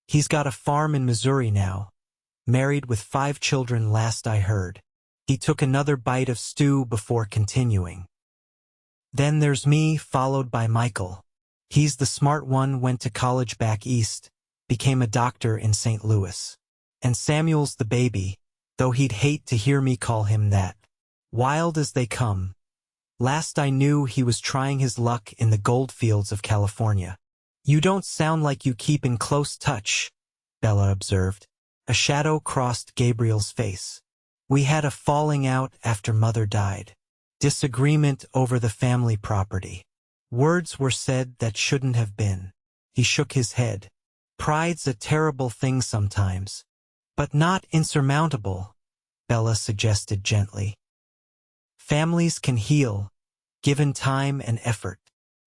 He's got a farm in Missouri now, married with 5 children last I heard." He took another bite of stew before continuing. "Then there's me, followed by Michael. He's the smart one, went to college back east, became a doctor in St. Louis. And Samuel's the baby, though he'd hate to hear me call him that. Wild as they come. Last I knew he was trying his luck in the gold fields of California." "You don't sound like you keep in close touch," Bella observed. A shadow crossed Gabriel's face. "We had a falling out after Mother died. Disagreement over the family property. Words were said that shouldn't have been." He shook his head. "Pride's a terrible thing sometimes. But not insurmountable," Bella suggested gently. "Families can heal, given time and effort."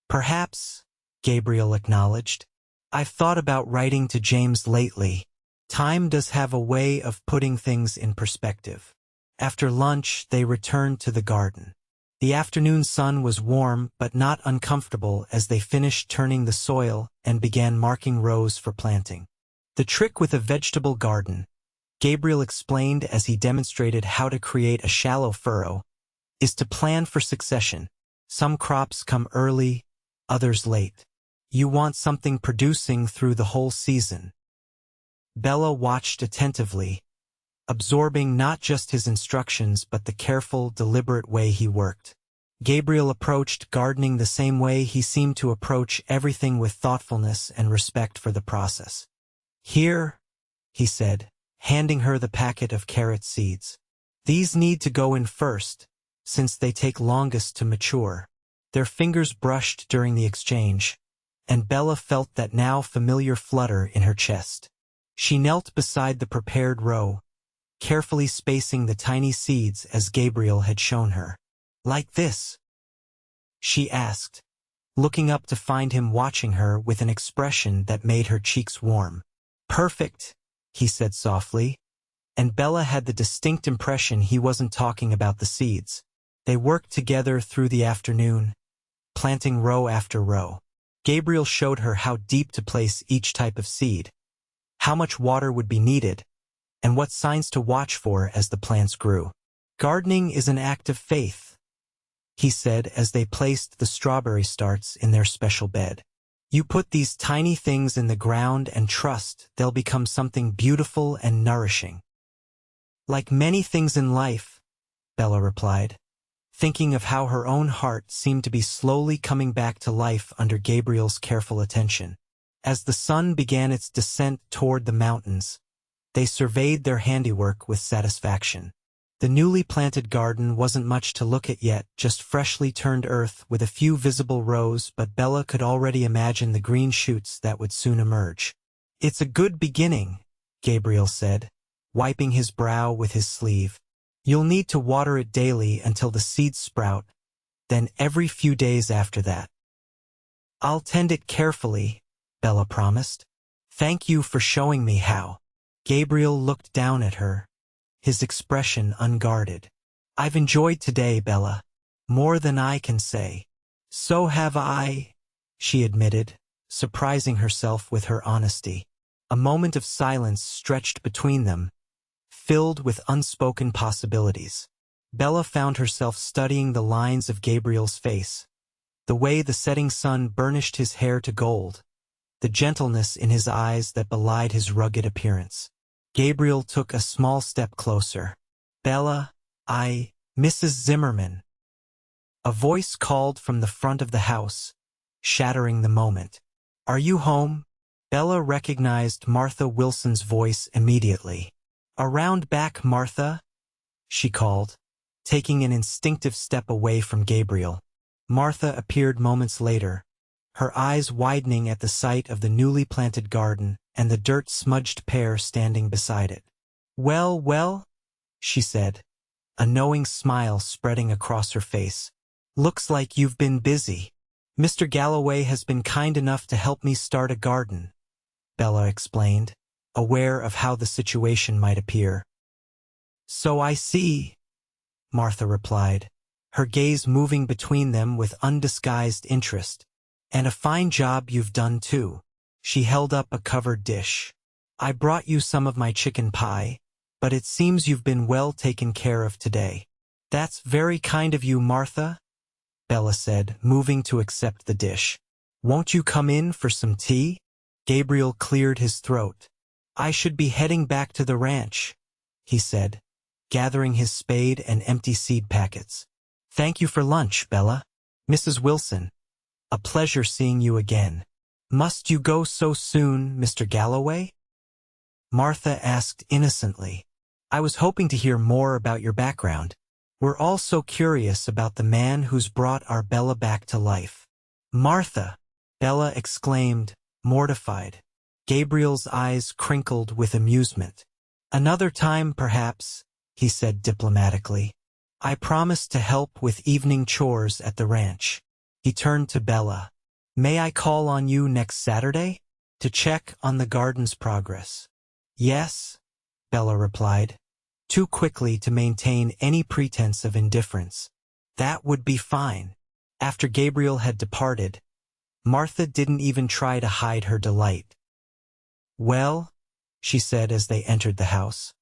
"Perhaps," Gabriel acknowledged. "I've thought about writing to James lately. Time does have a way of putting things in perspective." After lunch, they returned to the garden. The afternoon sun was warm but not uncomfortable as they finished turning the soil and began marking rows for planting. "The trick with a vegetable garden," Gabriel explained as he demonstrated how to create a shallow furrow, "is to plan for succession. Some crops come early, others late. You want something producing through the whole season." Bella watched attentively, absorbing not just his instructions but the careful, deliberate way he worked. Gabriel approached gardening the same way he seemed to approach everything, with thoughtfulness and respect for the process. "Here," he said, handing her the packet of carrot seeds. "These need to go in first, since they take longest to mature." Their fingers brushed during the exchange, and Bella felt that now familiar flutter in her chest. She knelt beside the prepared row, carefully spacing the tiny seeds as Gabriel had shown her. "Like this?" she asked, looking up to find him watching her with an expression that made her cheeks warm. "Perfect," he said softly, and Bella had the distinct impression he wasn't talking about the seeds. They worked together through the afternoon, planting row after row. Gabriel showed her how deep to place each type of seed, how much water would be needed, and what signs to watch for as the plants grew. "Gardening is an act of faith," he said as they placed the strawberry starts in their special bed. "You put these tiny things in the ground and trust they'll become something beautiful and nourishing." "Like many things in life," Bella replied, thinking of how her own heart seemed to be slowly coming back to life under Gabriel's careful attention. As the sun began its descent toward the mountains, they surveyed their handiwork with satisfaction. The newly planted garden wasn't much to look at yet, just freshly turned earth with a few visible rows, but Bella could already imagine the green shoots that would soon emerge. "It's a good beginning," Gabriel said, wiping his brow with his sleeve. "You'll need to water it daily until the seeds sprout, then every few days after that." "I'll tend it carefully," Bella promised. "Thank you for showing me how." Gabriel looked down at her, his expression unguarded. "I've enjoyed today, Bella. More than I can say." "So have I," she admitted, surprising herself with her honesty. A moment of silence stretched between them, filled with unspoken possibilities. Bella found herself studying the lines of Gabriel's face, the way the setting sun burnished his hair to gold, the gentleness in his eyes that belied his rugged appearance. Gabriel took a small step closer. "Bella, Mrs. Zimmerman." A voice called from the front of the house, shattering the moment. "Are you home?" Bella recognized Martha Wilson's voice immediately. "Around back, Martha," she called, taking an instinctive step away from Gabriel. Martha appeared moments later, her eyes widening at the sight of the newly planted garden and the dirt-smudged pair standing beside it. "Well, well," she said, a knowing smile spreading across her face. "Looks like you've been busy." "Mr. Galloway has been kind enough to help me start a garden," Bella explained, aware of how the situation might appear. "So I see," Martha replied, her gaze moving between them with undisguised interest. "And a fine job you've done too." She held up a covered dish. "I brought you some of my chicken pie, but it seems you've been well taken care of today." "That's very kind of you, Martha," Bella said, moving to accept the dish. "Won't you come in for some tea?" Gabriel cleared his throat. "I should be heading back to the ranch," he said, gathering his spade and empty seed packets. "Thank you for lunch, Bella. Mrs. Wilson, a pleasure seeing you again." "Must you go so soon, Mr. Galloway?" Martha asked innocently. "I was hoping to hear more about your background. We're all so curious about the man who's brought our Bella back to life." "Martha!" Bella exclaimed, mortified. Gabriel's eyes crinkled with amusement. "Another time, perhaps," he said diplomatically. "I promised to help with evening chores at the ranch." He turned to Bella. "May I call on you next Saturday? To check on the garden's progress?" "Yes," Bella replied, too quickly to maintain any pretense of indifference. "That would be fine." After Gabriel had departed, Martha didn't even try to hide her delight. "Well," she said as they entered the house,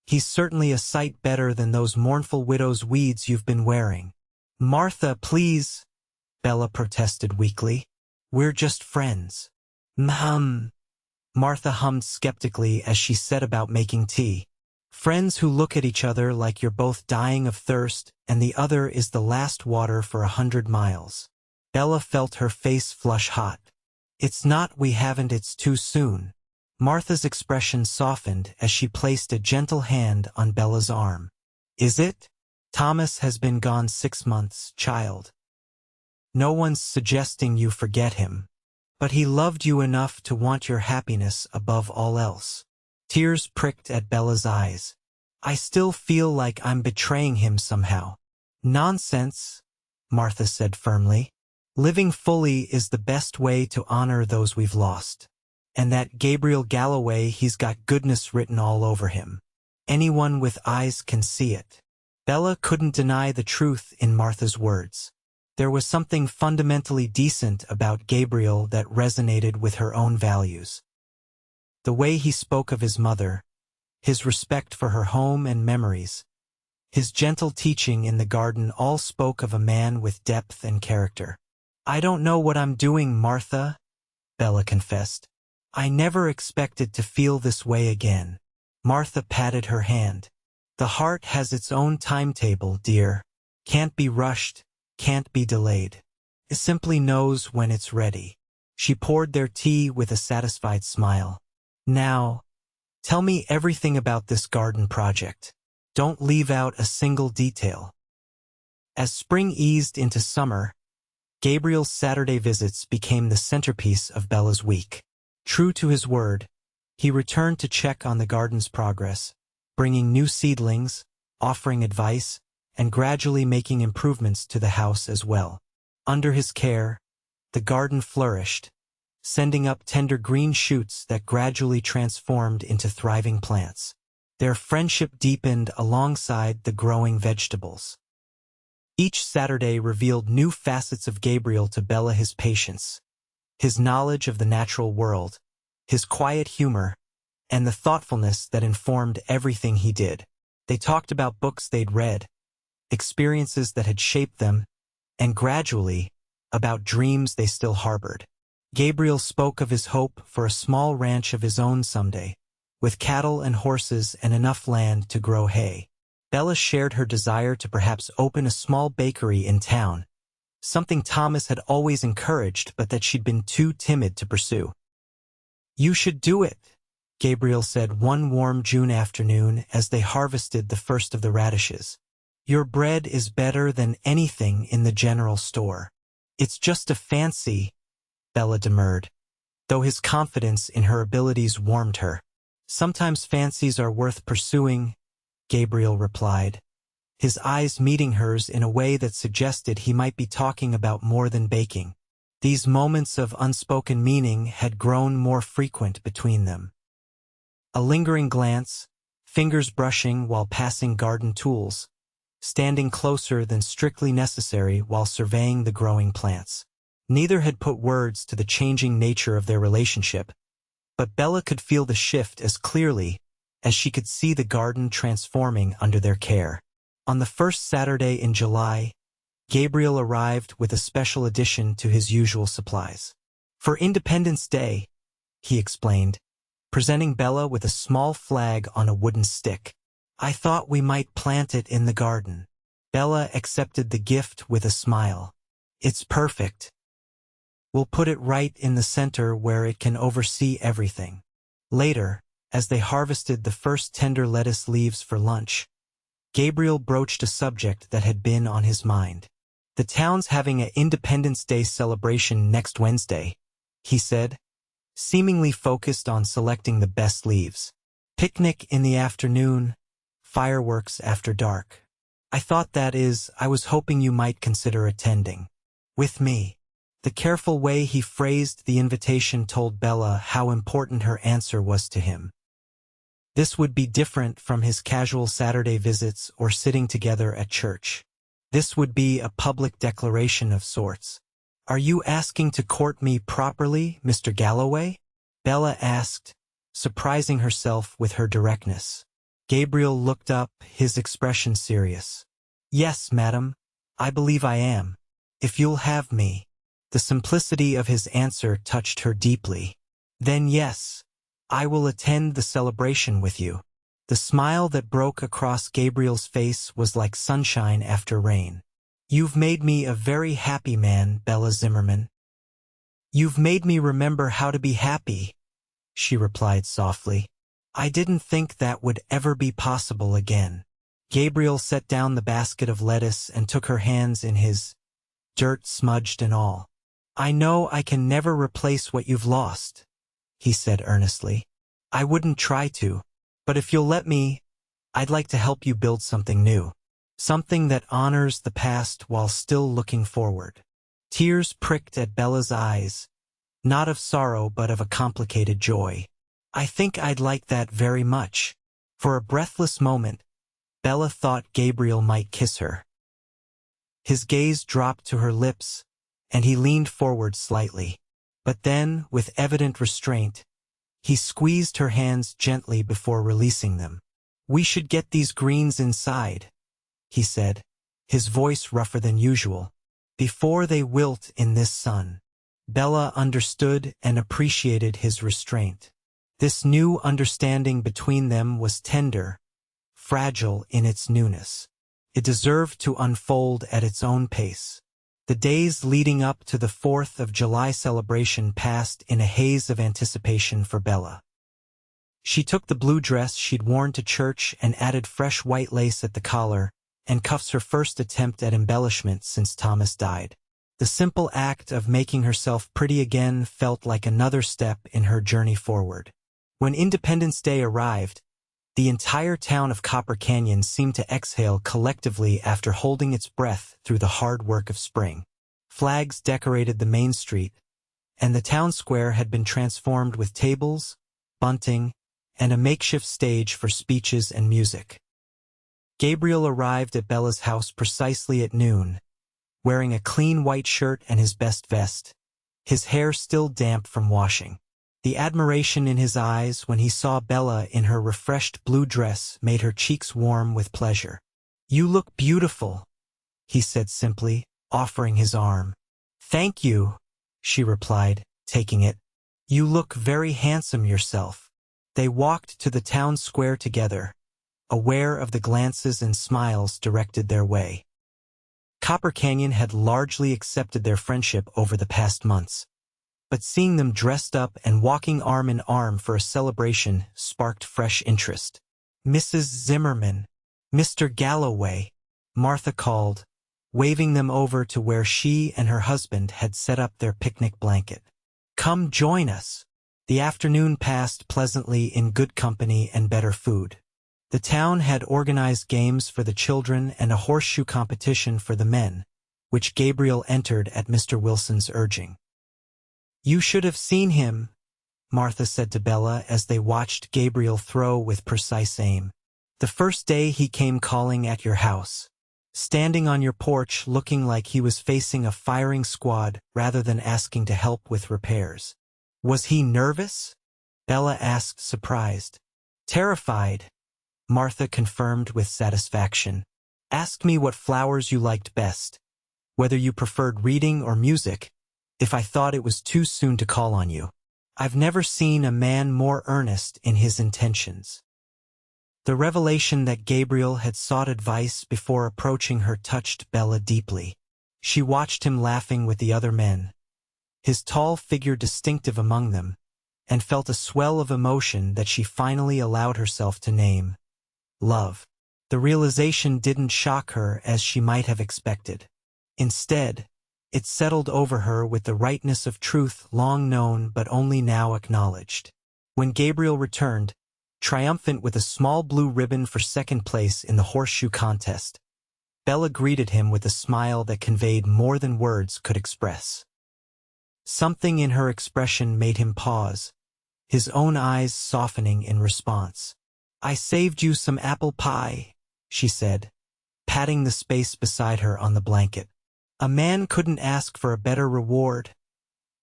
"he's certainly a sight better than those mournful widow's weeds you've been wearing." "Martha, please," Bella protested weakly. "We're just friends." Martha hummed skeptically as she set about making tea. "Friends who look at each other like you're both dying of thirst and the other is the last water for 100 miles. Bella felt her face flush hot. "It's not we haven't, it's too soon." Martha's expression softened as she placed a gentle hand on Bella's arm. "Is it? Thomas has been gone 6 months, child. No one's suggesting you forget him. But he loved you enough to want your happiness above all else." Tears pricked at Bella's eyes. "I still feel like I'm betraying him somehow." "Nonsense," Martha said firmly. "Living fully is the best way to honor those we've lost. And that Gabriel Galloway, he's got goodness written all over him. Anyone with eyes can see it." Bella couldn't deny the truth in Martha's words. There was something fundamentally decent about Gabriel that resonated with her own values. The way he spoke of his mother, his respect for her home and memories, his gentle teaching in the garden all spoke of a man with depth and character. "I don't know what I'm doing, Martha," Bella confessed. "I never expected to feel this way again." Martha patted her hand. "The heart has its own timetable, dear. Can't be rushed, can't be delayed. It simply knows when it's ready." She poured their tea with a satisfied smile. "Now, tell me everything about this garden project. Don't leave out a single detail." As spring eased into summer, Gabriel's Saturday visits became the centerpiece of Bella's week. True to his word, he returned to check on the garden's progress, bringing new seedlings, offering advice, and gradually making improvements to the house as well. Under his care, the garden flourished, sending up tender green shoots that gradually transformed into thriving plants. Their friendship deepened alongside the growing vegetables. Each Saturday revealed new facets of Gabriel to Bella: his patience, his knowledge of the natural world, his quiet humor, and the thoughtfulness that informed everything he did. They talked about books they'd read, experiences that had shaped them, and gradually, about dreams they still harbored. Gabriel spoke of his hope for a small ranch of his own someday, with cattle and horses and enough land to grow hay. Bella shared her desire to perhaps open a small bakery in town, something Thomas had always encouraged but that she'd been too timid to pursue. "You should do it," Gabriel said one warm June afternoon as they harvested the first of the radishes. "Your bread is better than anything in the general store." "It's just a fancy," Bella demurred, though his confidence in her abilities warmed her. "Sometimes fancies are worth pursuing," Gabriel replied, his eyes meeting hers in a way that suggested he might be talking about more than baking. These moments of unspoken meaning had grown more frequent between them. A lingering glance, fingers brushing while passing garden tools, standing closer than strictly necessary while surveying the growing plants. Neither had put words to the changing nature of their relationship, but Bella could feel the shift as clearly as she could see the garden transforming under their care. On the first Saturday in July, Gabriel arrived with a special addition to his usual supplies. "For Independence Day," he explained, presenting Bella with a small flag on a wooden stick. "I thought we might plant it in the garden." Bella accepted the gift with a smile. "It's perfect. We'll put it right in the center where it can oversee everything." Later, as they harvested the first tender lettuce leaves for lunch, Gabriel broached a subject that had been on his mind. "The town's having an Independence Day celebration next Wednesday," he said, seemingly focused on selecting the best leaves. "Picnic in the afternoon, fireworks after dark. I was hoping you might consider attending. With me." The careful way he phrased the invitation told Bella how important her answer was to him. This would be different from his casual Saturday visits or sitting together at church. This would be a public declaration of sorts. "Are you asking to court me properly, Mr. Galloway?" Bella asked, surprising herself with her directness. Gabriel looked up, his expression serious. "Yes, madam, I believe I am. If you'll have me." The simplicity of his answer touched her deeply. "Then yes, I will attend the celebration with you." The smile that broke across Gabriel's face was like sunshine after rain. "You've made me a very happy man, Bella Zimmerman." "You've made me remember how to be happy," she replied softly. "I didn't think that would ever be possible again." Gabriel set down the basket of lettuce and took her hands in his, dirt smudged and all. "I know I can never replace what you've lost," he said earnestly. "I wouldn't try to, but if you'll let me, I'd like to help you build something new. Something that honors the past while still looking forward." Tears pricked at Bella's eyes, not of sorrow but of a complicated joy. "I think I'd like that very much." For a breathless moment, Bella thought Gabriel might kiss her. His gaze dropped to her lips, and he leaned forward slightly. But then, with evident restraint, he squeezed her hands gently before releasing them. "We should get these greens inside," he said, his voice rougher than usual, "before they wilt in this sun." Bella understood and appreciated his restraint. This new understanding between them was tender, fragile in its newness. It deserved to unfold at its own pace. The days leading up to the 4th of July celebration passed in a haze of anticipation for Bella. She took the blue dress she'd worn to church and added fresh white lace at the collar and cuffs, her first attempt at embellishment since Thomas died. The simple act of making herself pretty again felt like another step in her journey forward. When Independence Day arrived, the entire town of Copper Canyon seemed to exhale collectively after holding its breath through the hard work of spring. Flags decorated the main street, and the town square had been transformed with tables, bunting, and a makeshift stage for speeches and music. Gabriel arrived at Bella's house precisely at noon, wearing a clean white shirt and his best vest, his hair still damp from washing. The admiration in his eyes when he saw Bella in her refreshed blue dress made her cheeks warm with pleasure. "You look beautiful," he said simply, offering his arm. "Thank you," she replied, taking it. "You look very handsome yourself." They walked to the town square together, aware of the glances and smiles directed their way. Copper Canyon had largely accepted their friendship over the past months, but seeing them dressed up and walking arm in arm for a celebration sparked fresh interest. "Mrs. Zimmerman, Mr. Galloway," Martha called, waving them over to where she and her husband had set up their picnic blanket. "Come join us." The afternoon passed pleasantly in good company and better food. The town had organized games for the children and a horseshoe competition for the men, which Gabriel entered at Mr. Wilson's urging. "You should have seen him," Martha said to Bella as they watched Gabriel throw with precise aim. "The first day he came calling at your house, standing on your porch looking like he was facing a firing squad rather than asking to help with repairs." "Was he nervous?" Bella asked, surprised. "Terrified," Martha confirmed with satisfaction. "Asked me what flowers you liked best, whether you preferred reading or music, if I thought it was too soon to call on you. I've never seen a man more earnest in his intentions." The revelation that Gabriel had sought advice before approaching her touched Bella deeply. She watched him laughing with the other men, his tall figure distinctive among them, and felt a swell of emotion that she finally allowed herself to name: love. The realization didn't shock her as she might have expected. Instead, it settled over her with the rightness of truth long known but only now acknowledged. When Gabriel returned, triumphant with a small blue ribbon for second place in the horseshoe contest, Bella greeted him with a smile that conveyed more than words could express. Something in her expression made him pause, his own eyes softening in response. "I saved you some apple pie," she said, patting the space beside her on the blanket. "A man couldn't ask for a better reward,"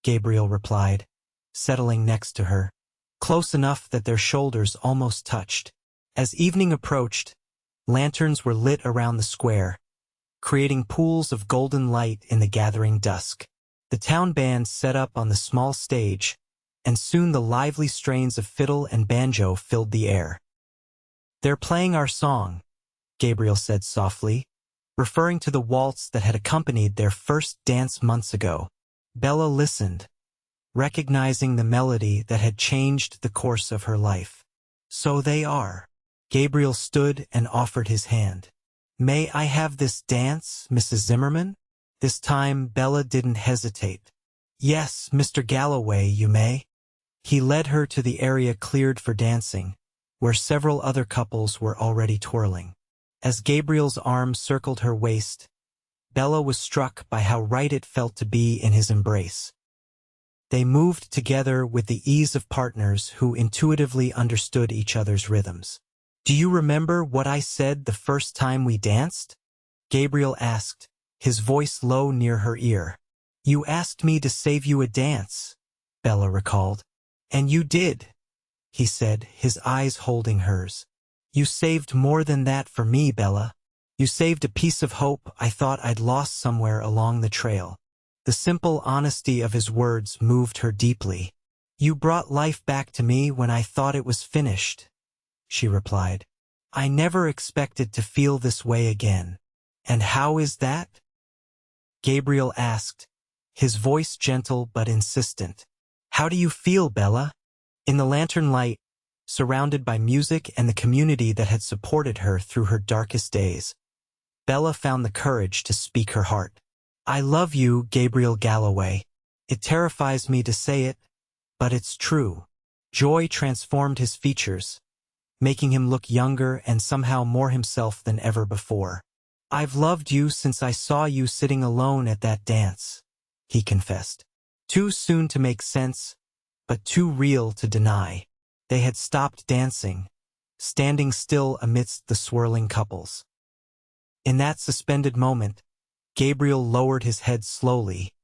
Gabriel replied, settling next to her, close enough that their shoulders almost touched. As evening approached, lanterns were lit around the square, creating pools of golden light in the gathering dusk. The town band set up on the small stage, and soon the lively strains of fiddle and banjo filled the air. "They're playing our song," Gabriel said softly, referring to the waltz that had accompanied their first dance months ago. Bella listened, recognizing the melody that had changed the course of her life. "So they are." Gabriel stood and offered his hand. "May I have this dance, Mrs. Zimmerman?" This time Bella didn't hesitate. "Yes, Mr. Galloway, you may." He led her to the area cleared for dancing, where several other couples were already twirling. As Gabriel's arm circled her waist, Bella was struck by how right it felt to be in his embrace. They moved together with the ease of partners who intuitively understood each other's rhythms. "Do you remember what I said the first time we danced?" Gabriel asked, his voice low near her ear. "You asked me to save you a dance," Bella recalled. "And you did," he said, his eyes holding hers. "You saved more than that for me, Bella. You saved a piece of hope I thought I'd lost somewhere along the trail." The simple honesty of his words moved her deeply. "You brought life back to me when I thought it was finished," she replied. "I never expected to feel this way again." "And how is that?" Gabriel asked, his voice gentle but insistent. "How do you feel, Bella?" In the lantern light, surrounded by music and the community that had supported her through her darkest days, Bella found the courage to speak her heart. "I love you, Gabriel Galloway. It terrifies me to say it, but it's true." Joy transformed his features, making him look younger and somehow more himself than ever before. "I've loved you since I saw you sitting alone at that dance," he confessed. "Too soon to make sense, but too real to deny." They had stopped dancing, standing still amidst the swirling couples. In that suspended moment, Gabriel lowered his head slowly,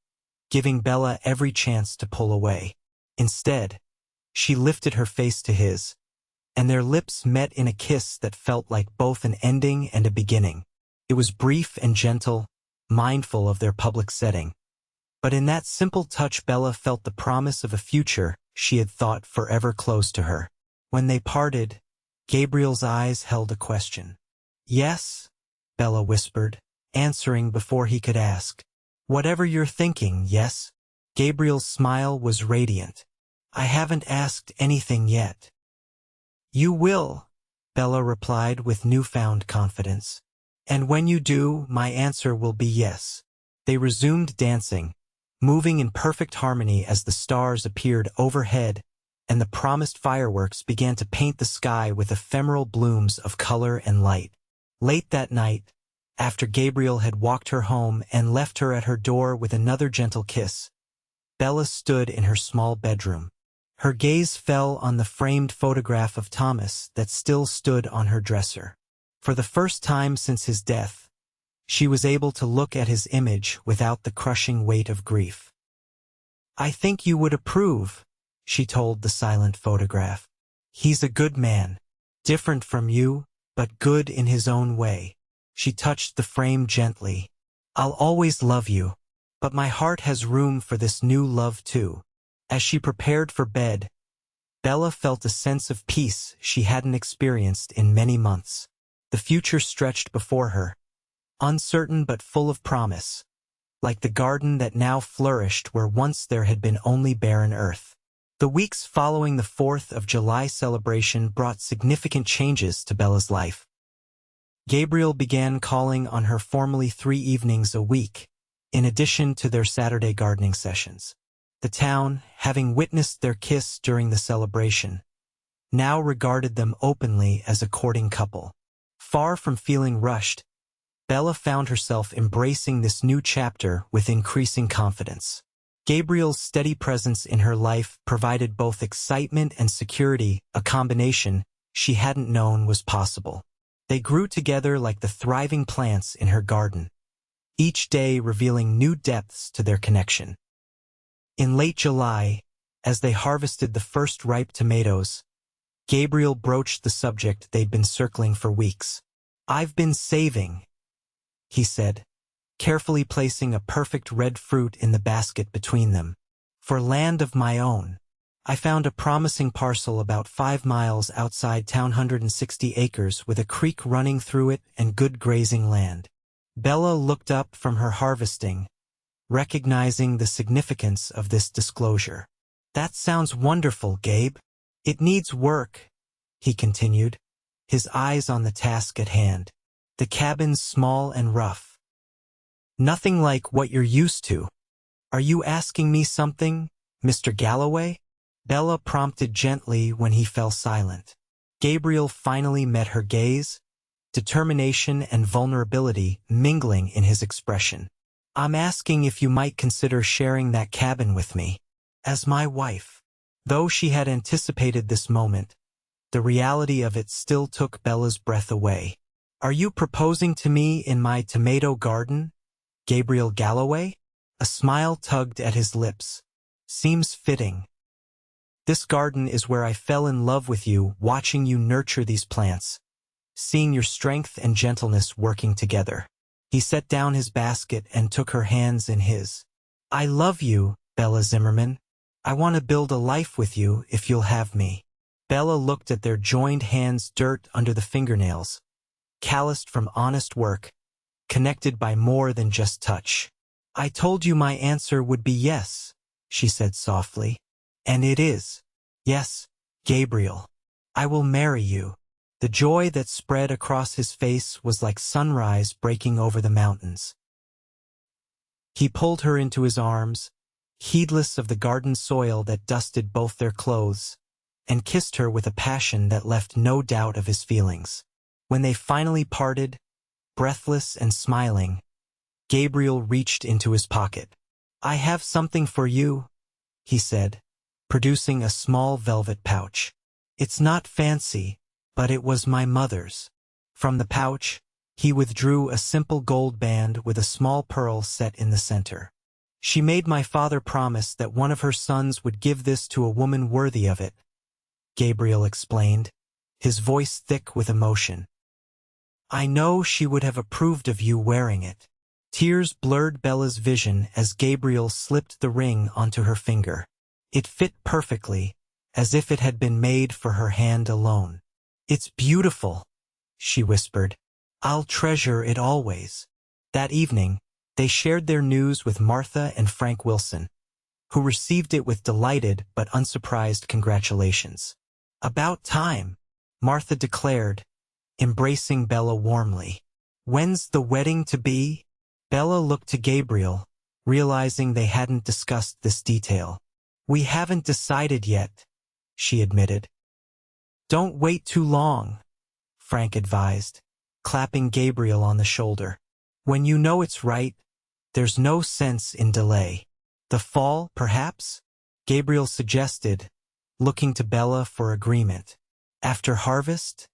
giving Bella every chance to pull away. Instead, she lifted her face to his, and their lips met in a kiss that felt like both an ending and a beginning. It was brief and gentle, mindful of their public setting. But in that simple touch, Bella felt the promise of a future she had thought forever close to her. When they parted, Gabriel's eyes held a question. "Yes?" Bella whispered, answering before he could ask. "Whatever you're thinking, yes?" Gabriel's smile was radiant. "I haven't asked anything yet." "You will," Bella replied with newfound confidence. "And when you do, my answer will be yes." They resumed dancing, moving in perfect harmony as the stars appeared overhead and the promised fireworks began to paint the sky with ephemeral blooms of color and light. Late that night, after Gabriel had walked her home and left her at her door with another gentle kiss, Bella stood in her small bedroom. Her gaze fell on the framed photograph of Thomas that still stood on her dresser. For the first time since his death, she was able to look at his image without the crushing weight of grief. "I think you would approve," she told the silent photograph. "He's a good man, different from you, but good in his own way." She touched the frame gently. "I'll always love you, but my heart has room for this new love too." As she prepared for bed, Bella felt a sense of peace she hadn't experienced in many months. The future stretched before her, uncertain but full of promise, like the garden that now flourished where once there had been only barren earth. The weeks following the 4th of July celebration brought significant changes to Bella's life. Gabriel began calling on her formally 3 evenings a week, in addition to their Saturday gardening sessions. The town, having witnessed their kiss during the celebration, now regarded them openly as a courting couple. Far from feeling rushed, Bella found herself embracing this new chapter with increasing confidence. Gabriel's steady presence in her life provided both excitement and security, a combination she hadn't known was possible. They grew together like the thriving plants in her garden, each day revealing new depths to their connection. In late July, as they harvested the first ripe tomatoes, Gabriel broached the subject they'd been circling for weeks. "I've been saving," he said, carefully placing a perfect red fruit in the basket between them. "For land of my own. I found a promising parcel about 5 miles outside town, 160 acres with a creek running through it and good grazing land." Bella looked up from her harvesting, recognizing the significance of this disclosure. "That sounds wonderful, Gabe. It needs work," he continued, his eyes on the task at hand. "The cabin's small and rough. Nothing like what you're used to." "Are you asking me something, Mr. Galloway?" Bella prompted gently when he fell silent. Gabriel finally met her gaze, determination and vulnerability mingling in his expression. "I'm asking if you might consider sharing that cabin with me, as my wife." Though she had anticipated this moment, the reality of it still took Bella's breath away. "Are you proposing to me in my tomato garden, Gabriel Galloway?" A smile tugged at his lips. "Seems fitting. This garden is where I fell in love with you, watching you nurture these plants, seeing your strength and gentleness working together." He set down his basket and took her hands in his. "I love you, Bella Zimmerman. I want to build a life with you if you'll have me." Bella looked at their joined hands, dirt under the fingernails, calloused from honest work, connected by more than just touch. "I told you my answer would be yes," she said softly. "And it is. Yes, Gabriel. I will marry you." The joy that spread across his face was like sunrise breaking over the mountains. He pulled her into his arms, heedless of the garden soil that dusted both their clothes, and kissed her with a passion that left no doubt of his feelings. When they finally parted, breathless and smiling, Gabriel reached into his pocket. "I have something for you," he said, producing a small velvet pouch. It's not fancy, but it was my mother's. From the pouch, he withdrew a simple gold band with a small pearl set in the center. She made my father promise that one of her sons would give this to a woman worthy of it, Gabriel explained, his voice thick with emotion. I know she would have approved of you wearing it. Tears blurred Bella's vision as Gabriel slipped the ring onto her finger. It fit perfectly, as if it had been made for her hand alone. It's beautiful, she whispered. I'll treasure it always. That evening, they shared their news with Martha and Frank Wilson, who received it with delighted but unsurprised congratulations. About time, Martha declared, embracing Bella warmly. When's the wedding to be? Bella looked to Gabriel, realizing they hadn't discussed this detail. We haven't decided yet, she admitted. Don't wait too long, Frank advised, clapping Gabriel on the shoulder. When you know it's right, there's no sense in delay. The fall, perhaps? Gabriel suggested, looking to Bella for agreement. After harvest?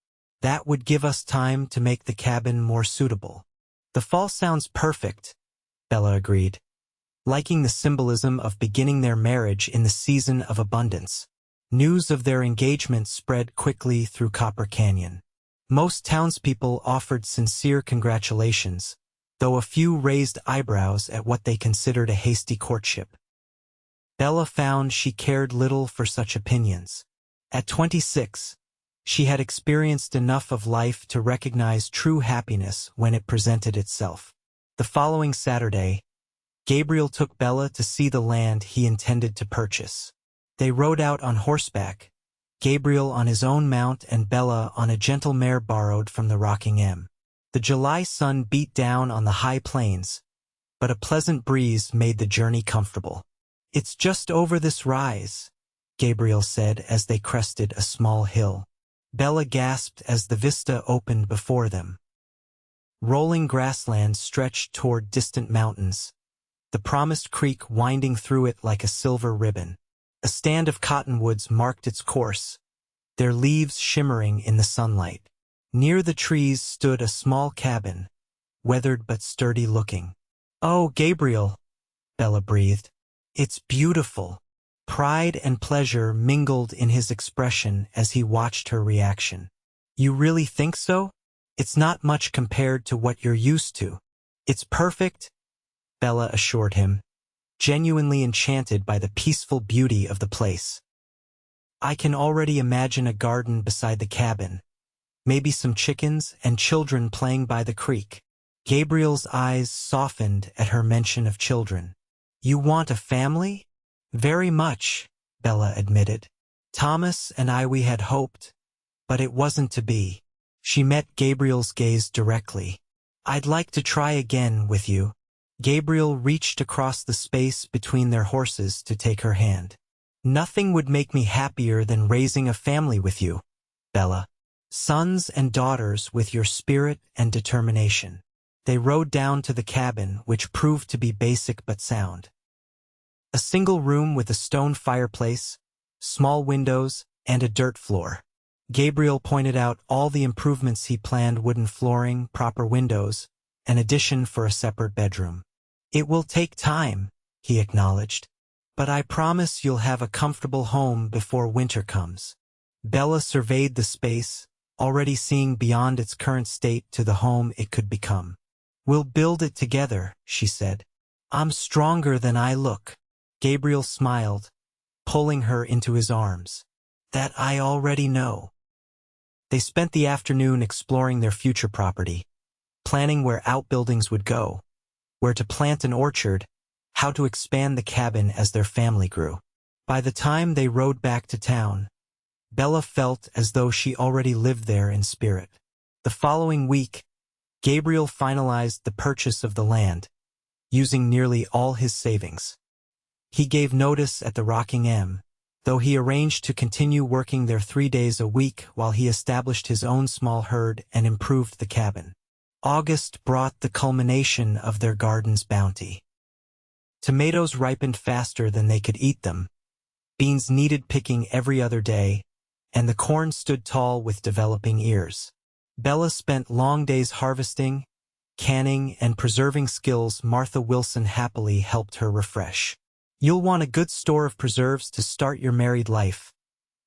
That would give us time to make the cabin more suitable. The fall sounds perfect, Bella agreed, liking the symbolism of beginning their marriage in the season of abundance. News of their engagement spread quickly through Copper Canyon. Most townspeople offered sincere congratulations, though a few raised eyebrows at what they considered a hasty courtship. Bella found she cared little for such opinions. At 26, she had experienced enough of life to recognize true happiness when it presented itself. The following Saturday, Gabriel took Bella to see the land he intended to purchase. They rode out on horseback, Gabriel on his own mount and Bella on a gentle mare borrowed from the rocking M. The July sun beat down on the high plains, but a pleasant breeze made the journey comfortable. It's just over this rise, Gabriel said as they crested a small hill. Bella gasped as the vista opened before them. Rolling grasslands stretched toward distant mountains, the promised creek winding through it like a silver ribbon. A stand of cottonwoods marked its course, their leaves shimmering in the sunlight. Near the trees stood a small cabin, weathered but sturdy looking. Oh, Gabriel, Bella breathed. It's beautiful. Pride and pleasure mingled in his expression as he watched her reaction. You really think so? It's not much compared to what you're used to. It's perfect, Bella assured him, genuinely enchanted by the peaceful beauty of the place. I can already imagine a garden beside the cabin, maybe some chickens and children playing by the creek. Gabriel's eyes softened at her mention of children. You want a family? Very much, Bella admitted. Thomas and we had hoped, but it wasn't to be. She met Gabriel's gaze directly. I'd like to try again with you. Gabriel reached across the space between their horses to take her hand. Nothing would make me happier than raising a family with you, Bella. Sons and daughters with your spirit and determination. They rode down to the cabin, which proved to be basic but sound. A single room with a stone fireplace, small windows, and a dirt floor. Gabriel pointed out all the improvements he planned: wooden flooring, proper windows, an addition for a separate bedroom. It will take time, he acknowledged, but I promise you'll have a comfortable home before winter comes. Bella surveyed the space, already seeing beyond its current state to the home it could become. We'll build it together, she said. I'm stronger than I look. Gabriel smiled, pulling her into his arms. That I already know. They spent the afternoon exploring their future property, planning where outbuildings would go, where to plant an orchard, how to expand the cabin as their family grew. By the time they rode back to town, Bella felt as though she already lived there in spirit. The following week, Gabriel finalized the purchase of the land, using nearly all his savings. He gave notice at the Rocking M, though he arranged to continue working there 3 days a week while he established his own small herd and improved the cabin. August brought the culmination of their garden's bounty. Tomatoes ripened faster than they could eat them, beans needed picking every other day, and the corn stood tall with developing ears. Bella spent long days harvesting, canning, and preserving skills Martha Wilson happily helped her refresh. "You'll want a good store of preserves to start your married life,"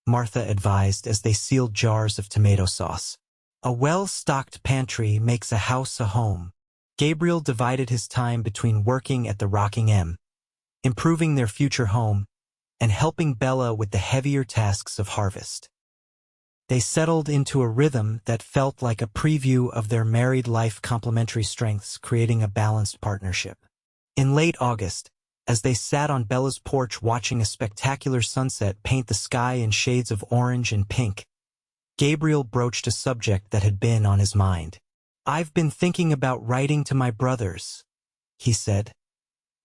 Martha advised as they sealed jars of tomato sauce. "A well-stocked pantry makes a house a home." Gabriel divided his time between working at the Rocking M, improving their future home, and helping Bella with the heavier tasks of harvest. They settled into a rhythm that felt like a preview of their married life complementary strengths, creating a balanced partnership. In late August, as they sat on Bella's porch watching a spectacular sunset paint the sky in shades of orange and pink, Gabriel broached a subject that had been on his mind. "I've been thinking about writing to my brothers," he said,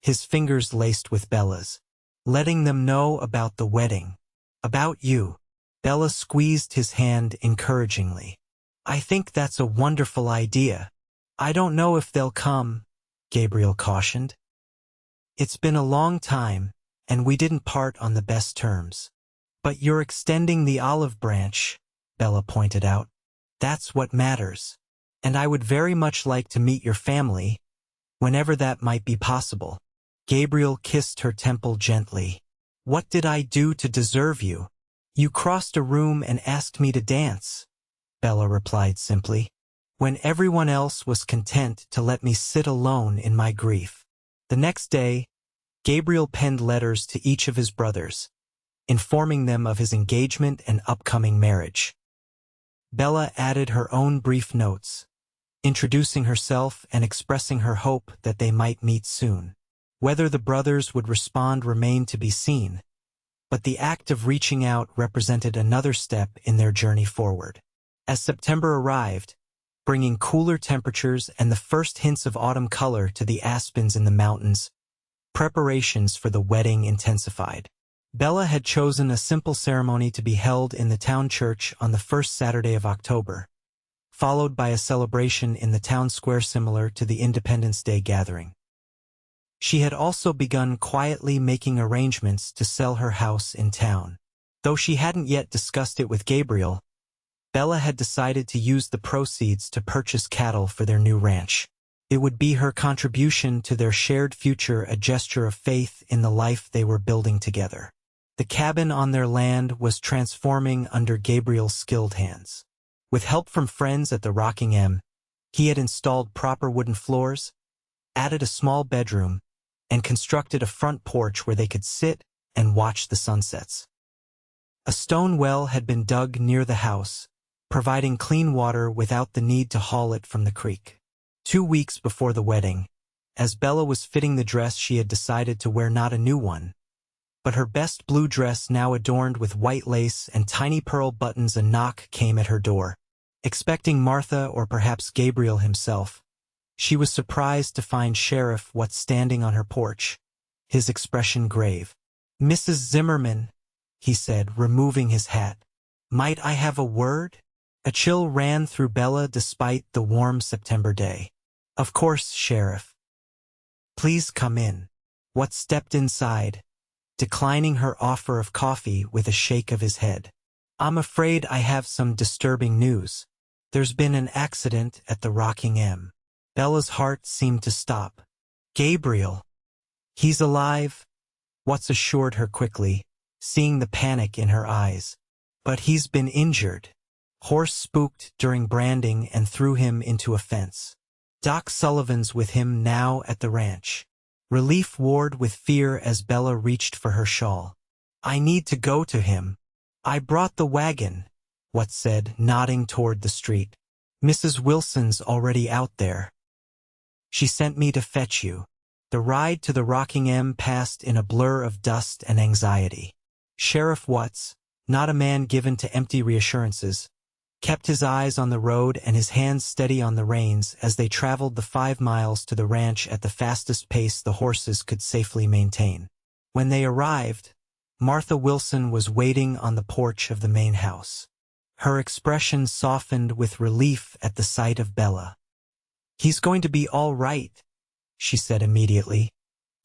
his fingers laced with Bella's, "letting them know about the wedding. About you." Bella squeezed his hand encouragingly. "I think that's a wonderful idea." "I don't know if they'll come," Gabriel cautioned. "It's been a long time, and we didn't part on the best terms." "But you're extending the olive branch," Bella pointed out. "That's what matters. And I would very much like to meet your family, whenever that might be possible." Gabriel kissed her temple gently. "What did I do to deserve you?" "You crossed a room and asked me to dance," Bella replied simply, "when everyone else was content to let me sit alone in my grief." The next day, Gabriel penned letters to each of his brothers, informing them of his engagement and upcoming marriage. Bella added her own brief notes, introducing herself and expressing her hope that they might meet soon. Whether the brothers would respond remained to be seen, but the act of reaching out represented another step in their journey forward. As September arrived, bringing cooler temperatures and the first hints of autumn color to the aspens in the mountains, preparations for the wedding intensified. Bella had chosen a simple ceremony to be held in the town church on the first Saturday of October, followed by a celebration in the town square similar to the Independence Day gathering. She had also begun quietly making arrangements to sell her house in town. Though she hadn't yet discussed it with Gabriel, Bella had decided to use the proceeds to purchase cattle for their new ranch. It would be her contribution to their shared future, a gesture of faith in the life they were building together. The cabin on their land was transforming under Gabriel's skilled hands. With help from friends at the Rocking M, he had installed proper wooden floors, added a small bedroom, and constructed a front porch where they could sit and watch the sunsets. A stone well had been dug near the house, providing clean water without the need to haul it from the creek. 2 weeks before the wedding, as Bella was fitting the dress she had decided to wear, not a new one, but her best blue dress now adorned with white lace and tiny pearl buttons, a knock came at her door. Expecting Martha or perhaps Gabriel himself, she was surprised to find Sheriff Watts standing on her porch, his expression grave. "Mrs. Zimmerman," he said, removing his hat. "Might I have a word?" A chill ran through Bella despite the warm September day. "Of course, Sheriff. Please come in." Watts stepped inside, declining her offer of coffee with a shake of his head. "I'm afraid I have some disturbing news. There's been an accident at the Rocking M." Bella's heart seemed to stop. "Gabriel." "He's alive," Watts assured her quickly, seeing the panic in her eyes. "But he's been injured. Horse spooked during branding and threw him into a fence. Doc Sullivan's with him now at the ranch." Relief warred with fear as Bella reached for her shawl. "I need to go to him." "I brought the wagon," Watts said, nodding toward the street. "Mrs. Wilson's already out there. She sent me to fetch you." The ride to the Rocking M passed in a blur of dust and anxiety. Sheriff Watts, not a man given to empty reassurances, kept his eyes on the road and his hands steady on the reins as they traveled the 5 miles to the ranch at the fastest pace the horses could safely maintain. When they arrived, Martha Wilson was waiting on the porch of the main house. Her expression softened with relief at the sight of Bella. "He's going to be all right," she said immediately,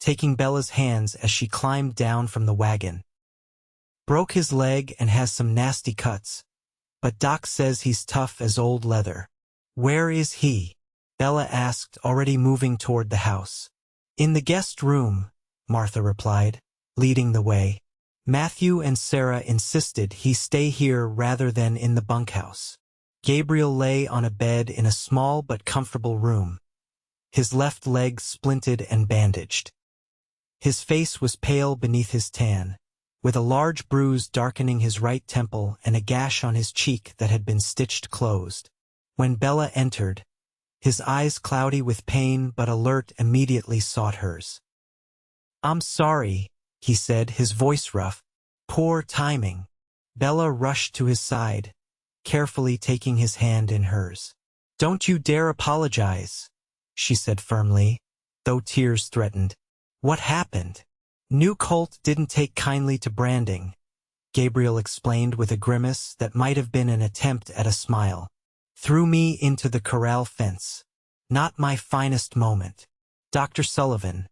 taking Bella's hands as she climbed down from the wagon. Broke his leg and has some nasty cuts, but Doc says he's tough as old leather. Where is he? Bella asked, already moving toward the house. In the guest room, Martha replied, leading the way. Matthew and Sarah insisted he stay here rather than in the bunkhouse. Gabriel lay on a bed in a small but comfortable room, his left leg splinted and bandaged. His face was pale beneath his tan, with a large bruise darkening his right temple and a gash on his cheek that had been stitched closed. When Bella entered, his eyes cloudy with pain but alert immediately sought hers. "I'm sorry," he said, his voice rough. "Poor timing." Bella rushed to his side, carefully taking his hand in hers. "Don't you dare apologize," she said firmly, though tears threatened. "What happened?" "New Colt didn't take kindly to branding," Gabriel explained with a grimace that might have been an attempt at a smile. "Threw me into the corral fence. Not my finest moment." Dr. Sullivan,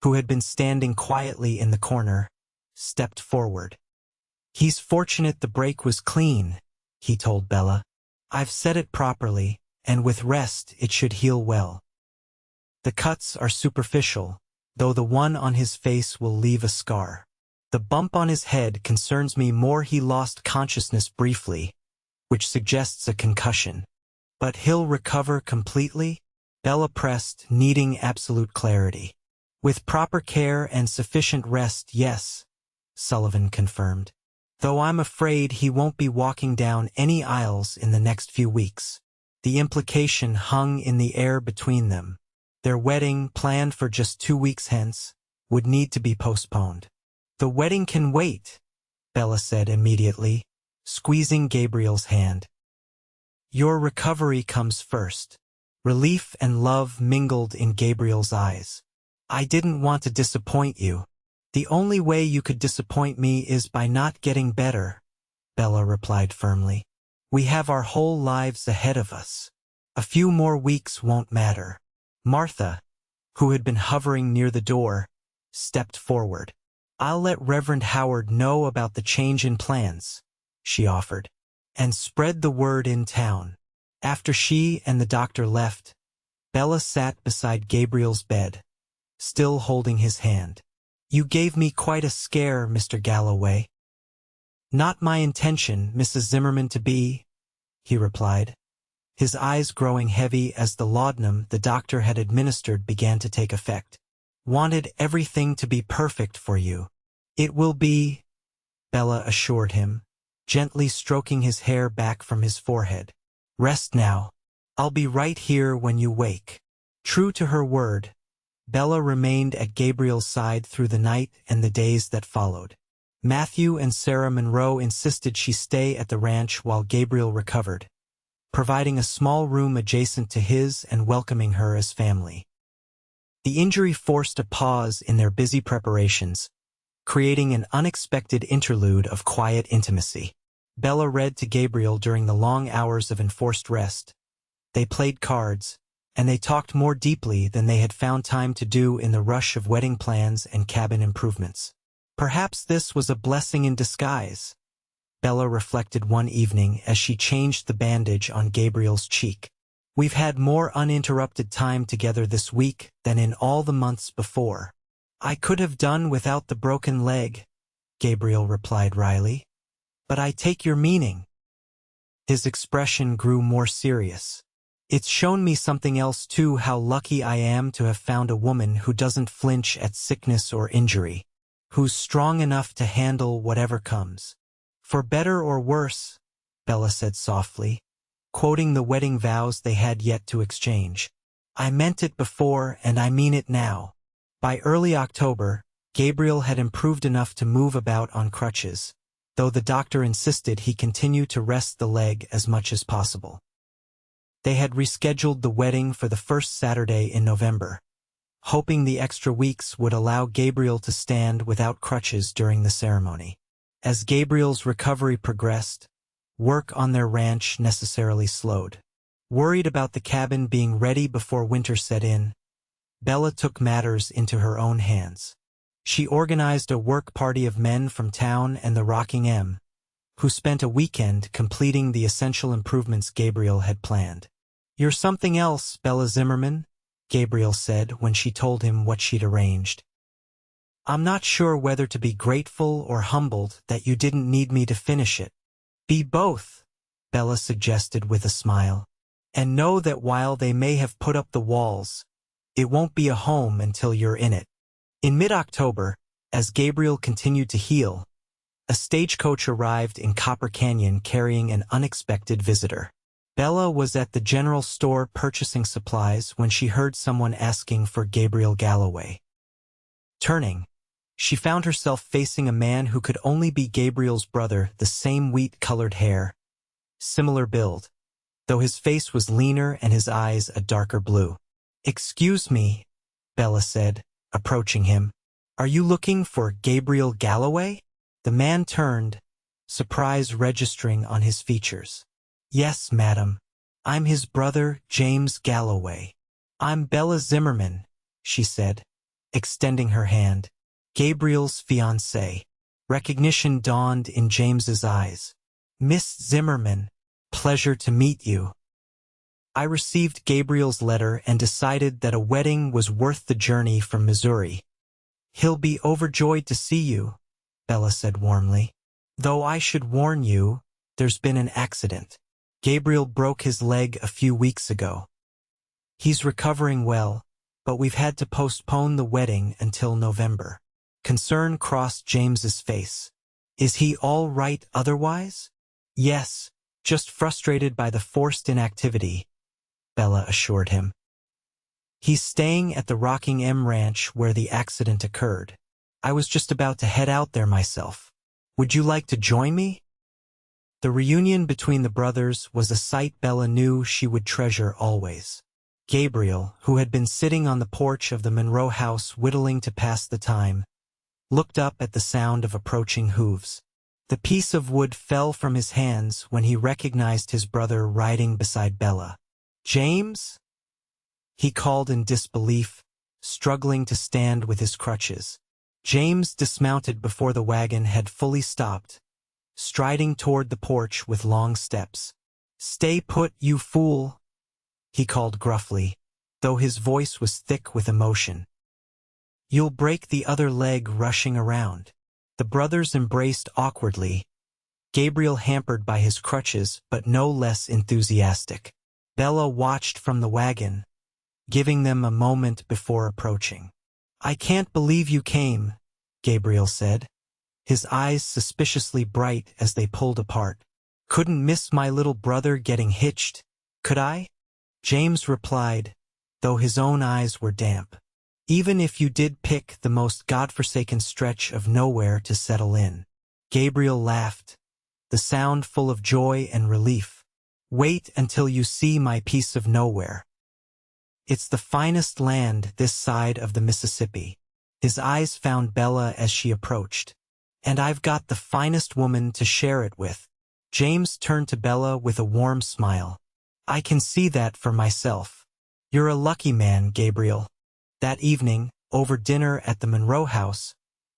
who had been standing quietly in the corner, stepped forward. "He's fortunate the break was clean," he told Bella. "I've set it properly, and with rest it should heal well. The cuts are superficial, though the one on his face will leave a scar. The bump on his head concerns me more. He lost consciousness briefly, which suggests a concussion. But he'll recover completely?" Bella pressed, needing absolute clarity. "With proper care and sufficient rest, yes," Sullivan confirmed. "Though I'm afraid he won't be walking down any aisles in the next few weeks." The implication hung in the air between them. Their wedding, planned for just 2 weeks hence, would need to be postponed. "The wedding can wait," Bella said immediately, squeezing Gabriel's hand. "Your recovery comes first." Relief and love mingled in Gabriel's eyes. "I didn't want to disappoint you." "The only way you could disappoint me is by not getting better," Bella replied firmly. "We have our whole lives ahead of us. A few more weeks won't matter." Martha, who had been hovering near the door, stepped forward. "I'll let Reverend Howard know about the change in plans," she offered, "and spread the word in town." After she and the doctor left, Bella sat beside Gabriel's bed, still holding his hand. "You gave me quite a scare, Mr. Galloway." "Not my intention, Mrs. Zimmerman to be," he replied, his eyes growing heavy as the laudanum the doctor had administered began to take effect. "Wanted everything to be perfect for you." "It will be," Bella assured him, gently stroking his hair back from his forehead. "Rest now. I'll be right here when you wake." True to her word, Bella remained at Gabriel's side through the night and the days that followed. Matthew and Sarah Monroe insisted she stay at the ranch while Gabriel recovered, providing a small room adjacent to his and welcoming her as family. The injury forced a pause in their busy preparations, creating an unexpected interlude of quiet intimacy. Bella read to Gabriel during the long hours of enforced rest. They played cards, and they talked more deeply than they had found time to do in the rush of wedding plans and cabin improvements. Perhaps this was a blessing in disguise, Bella reflected one evening as she changed the bandage on Gabriel's cheek. "We've had more uninterrupted time together this week than in all the months before." "I could have done without the broken leg," Gabriel replied wryly. "But I take your meaning." His expression grew more serious. "It's shown me something else too, how lucky I am to have found a woman who doesn't flinch at sickness or injury, who's strong enough to handle whatever comes." "For better or worse," Bella said softly, quoting the wedding vows they had yet to exchange. "I meant it before and I mean it now." By early October, Gabriel had improved enough to move about on crutches, though the doctor insisted he continue to rest the leg as much as possible. They had rescheduled the wedding for the first Saturday in November, hoping the extra weeks would allow Gabriel to stand without crutches during the ceremony. As Gabriel's recovery progressed, work on their ranch necessarily slowed. Worried about the cabin being ready before winter set in, Bella took matters into her own hands. She organized a work party of men from town and the Rocking M, who spent a weekend completing the essential improvements Gabriel had planned. "You're something else, Bella Zimmerman," Gabriel said when she told him what she'd arranged. "I'm not sure whether to be grateful or humbled that you didn't need me to finish it." "Be both," Bella suggested with a smile. "And know that while they may have put up the walls, it won't be a home until you're in it." In mid-October, as Gabriel continued to heal, a stagecoach arrived in Copper Canyon carrying an unexpected visitor. Bella was at the general store purchasing supplies when she heard someone asking for Gabriel Galloway. Turning, she found herself facing a man who could only be Gabriel's brother, the same wheat-colored hair, similar build, though his face was leaner and his eyes a darker blue. "Excuse me," Bella said, approaching him. "Are you looking for Gabriel Galloway?" The man turned, surprise registering on his features. "Yes, madam. I'm his brother, James Galloway." "I'm Bella Zimmerman," she said, extending her hand. "Gabriel's fiancée." Recognition dawned in James's eyes. "Miss Zimmerman, pleasure to meet you. I received Gabriel's letter and decided that a wedding was worth the journey from Missouri." "He'll be overjoyed to see you," Bella said warmly. "Though I should warn you, there's been an accident. Gabriel broke his leg a few weeks ago. He's recovering well, but we've had to postpone the wedding until November." Concern crossed James's face. "Is he all right otherwise?" "Yes, just frustrated by the forced inactivity," Bella assured him. "He's staying at the Rocking M Ranch where the accident occurred. I was just about to head out there myself. Would you like to join me?" The reunion between the brothers was a sight Bella knew she would treasure always. Gabriel, who had been sitting on the porch of the Monroe house whittling to pass the time, looked up at the sound of approaching hooves. The piece of wood fell from his hands when he recognized his brother riding beside Bella. "James?" he called in disbelief, struggling to stand with his crutches. James dismounted before the wagon had fully stopped, striding toward the porch with long steps. "Stay put, you fool," he called gruffly, though his voice was thick with emotion. "You'll break the other leg rushing around." The brothers embraced awkwardly, Gabriel hampered by his crutches but no less enthusiastic. Bella watched from the wagon, giving them a moment before approaching. "I can't believe you came," Gabriel said, his eyes suspiciously bright as they pulled apart. "Couldn't miss my little brother getting hitched, could I?" James replied, though his own eyes were damp. "Even if you did pick the most godforsaken stretch of nowhere to settle in." Gabriel laughed, the sound full of joy and relief. "Wait until you see my piece of nowhere. It's the finest land this side of the Mississippi." His eyes found Bella as she approached. "And I've got the finest woman to share it with." James turned to Bella with a warm smile. "I can see that for myself. You're a lucky man, Gabriel." That evening, over dinner at the Monroe house,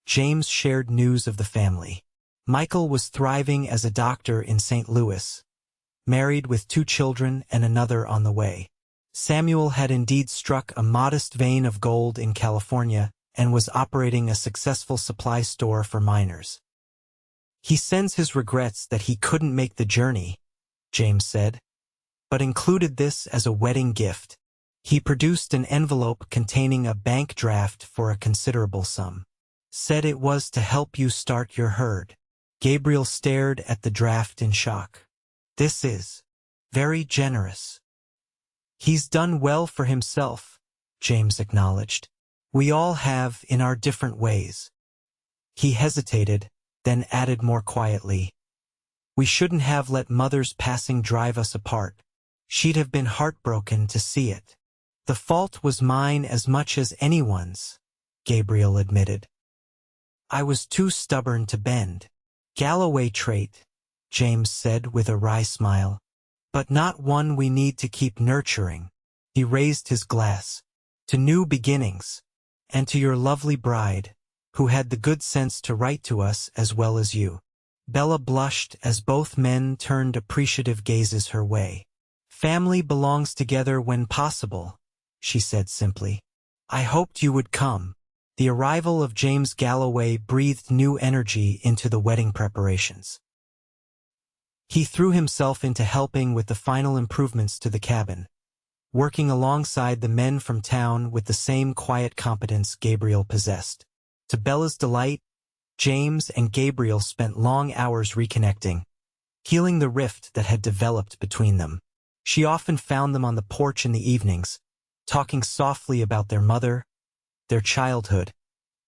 James shared news of the family. Michael was thriving as a doctor in St. Louis, married with 2 children and another on the way. Samuel had indeed struck a modest vein of gold in California and was operating a successful supply store for miners. "He sends his regrets that he couldn't make the journey," James said, "but included this as a wedding gift." He produced an envelope containing a bank draft for a considerable sum. "Said it was to help you start your herd." Gabriel stared at the draft in shock. "This is very generous." "He's done well for himself," James acknowledged. "We all have in our different ways." He hesitated, then added more quietly, "We shouldn't have let Mother's passing drive us apart. She'd have been heartbroken to see it." "The fault was mine as much as anyone's," Gabriel admitted. "I was too stubborn to bend." "Galloway trait," James said with a wry smile, "but not one we need to keep nurturing." He raised his glass. "To new beginnings, and to your lovely bride, who had the good sense to write to us as well as you." Bella blushed as both men turned appreciative gazes her way. "Family belongs together when possible," she said simply. "I hoped you would come." The arrival of James Galloway breathed new energy into the wedding preparations. He threw himself into helping with the final improvements to the cabin, working alongside the men from town with the same quiet competence Gabriel possessed. To Bella's delight, James and Gabriel spent long hours reconnecting, healing the rift that had developed between them. She often found them on the porch in the evenings, talking softly about their mother, their childhood,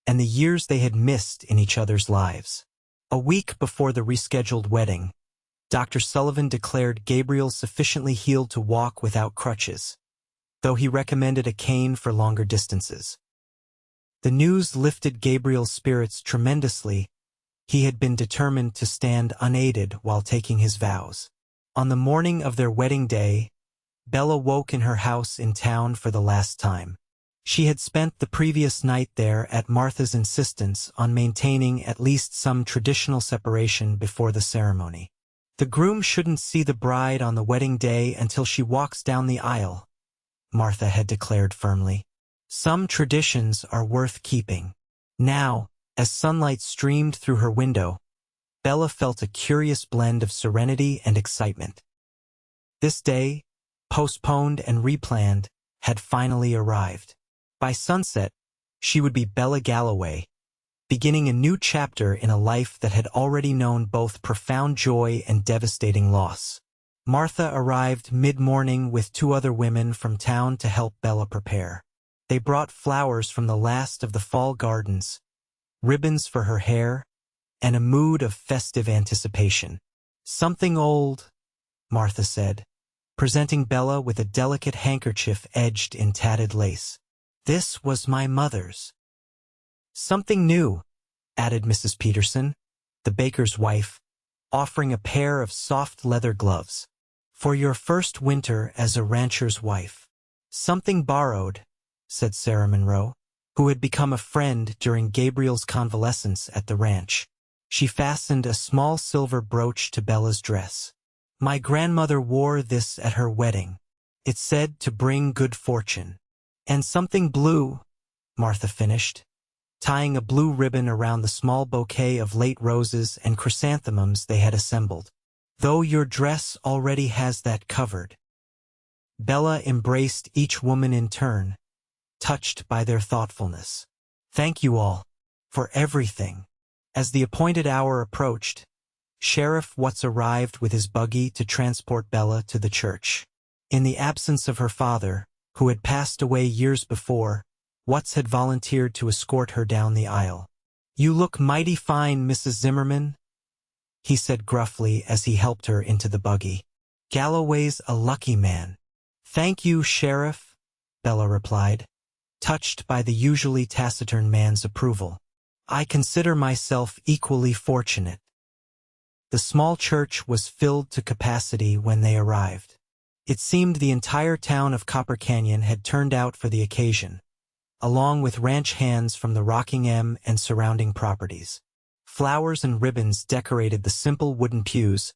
and the years they had missed in each other's lives. A week before the rescheduled wedding, Dr. Sullivan declared Gabriel sufficiently healed to walk without crutches, though he recommended a cane for longer distances. The news lifted Gabriel's spirits tremendously. He had been determined to stand unaided while taking his vows. On the morning of their wedding day, Bella woke in her house in town for the last time. She had spent the previous night there at Martha's insistence on maintaining at least some traditional separation before the ceremony. "The groom shouldn't see the bride on the wedding day until she walks down the aisle," Martha had declared firmly. "Some traditions are worth keeping." Now, as sunlight streamed through her window, Bella felt a curious blend of serenity and excitement. This day, postponed and replanned, had finally arrived. By sunset, she would be Bella Galloway, beginning a new chapter in a life that had already known both profound joy and devastating loss. Martha arrived mid-morning with 2 other women from town to help Bella prepare. They brought flowers from the last of the fall gardens, ribbons for her hair, and a mood of festive anticipation. "Something old," Martha said, presenting Bella with a delicate handkerchief edged in tatted lace. "This was my mother's." "Something new," added Mrs. Peterson, the baker's wife, offering a pair of soft leather gloves. "For your first winter as a rancher's wife." "Something borrowed," said Sarah Monroe, who had become a friend during Gabriel's convalescence at the ranch. She fastened a small silver brooch to Bella's dress. "My grandmother wore this at her wedding. It said to bring good fortune." "And something blue," Martha finished, tying a blue ribbon around the small bouquet of late roses and chrysanthemums they had assembled. "Though your dress already has that covered." Bella embraced each woman in turn, touched by their thoughtfulness. "Thank you all, for everything." As the appointed hour approached, Sheriff Watts arrived with his buggy to transport Bella to the church. In the absence of her father, who had passed away years before, Watts had volunteered to escort her down the aisle. "You look mighty fine, Mrs. Zimmerman," he said gruffly as he helped her into the buggy. "Galloway's a lucky man." "Thank you, Sheriff," Bella replied, touched by the usually taciturn man's approval. "I consider myself equally fortunate." The small church was filled to capacity when they arrived. It seemed the entire town of Copper Canyon had turned out for the occasion, along with ranch hands from the Rockingham and surrounding properties. Flowers and ribbons decorated the simple wooden pews,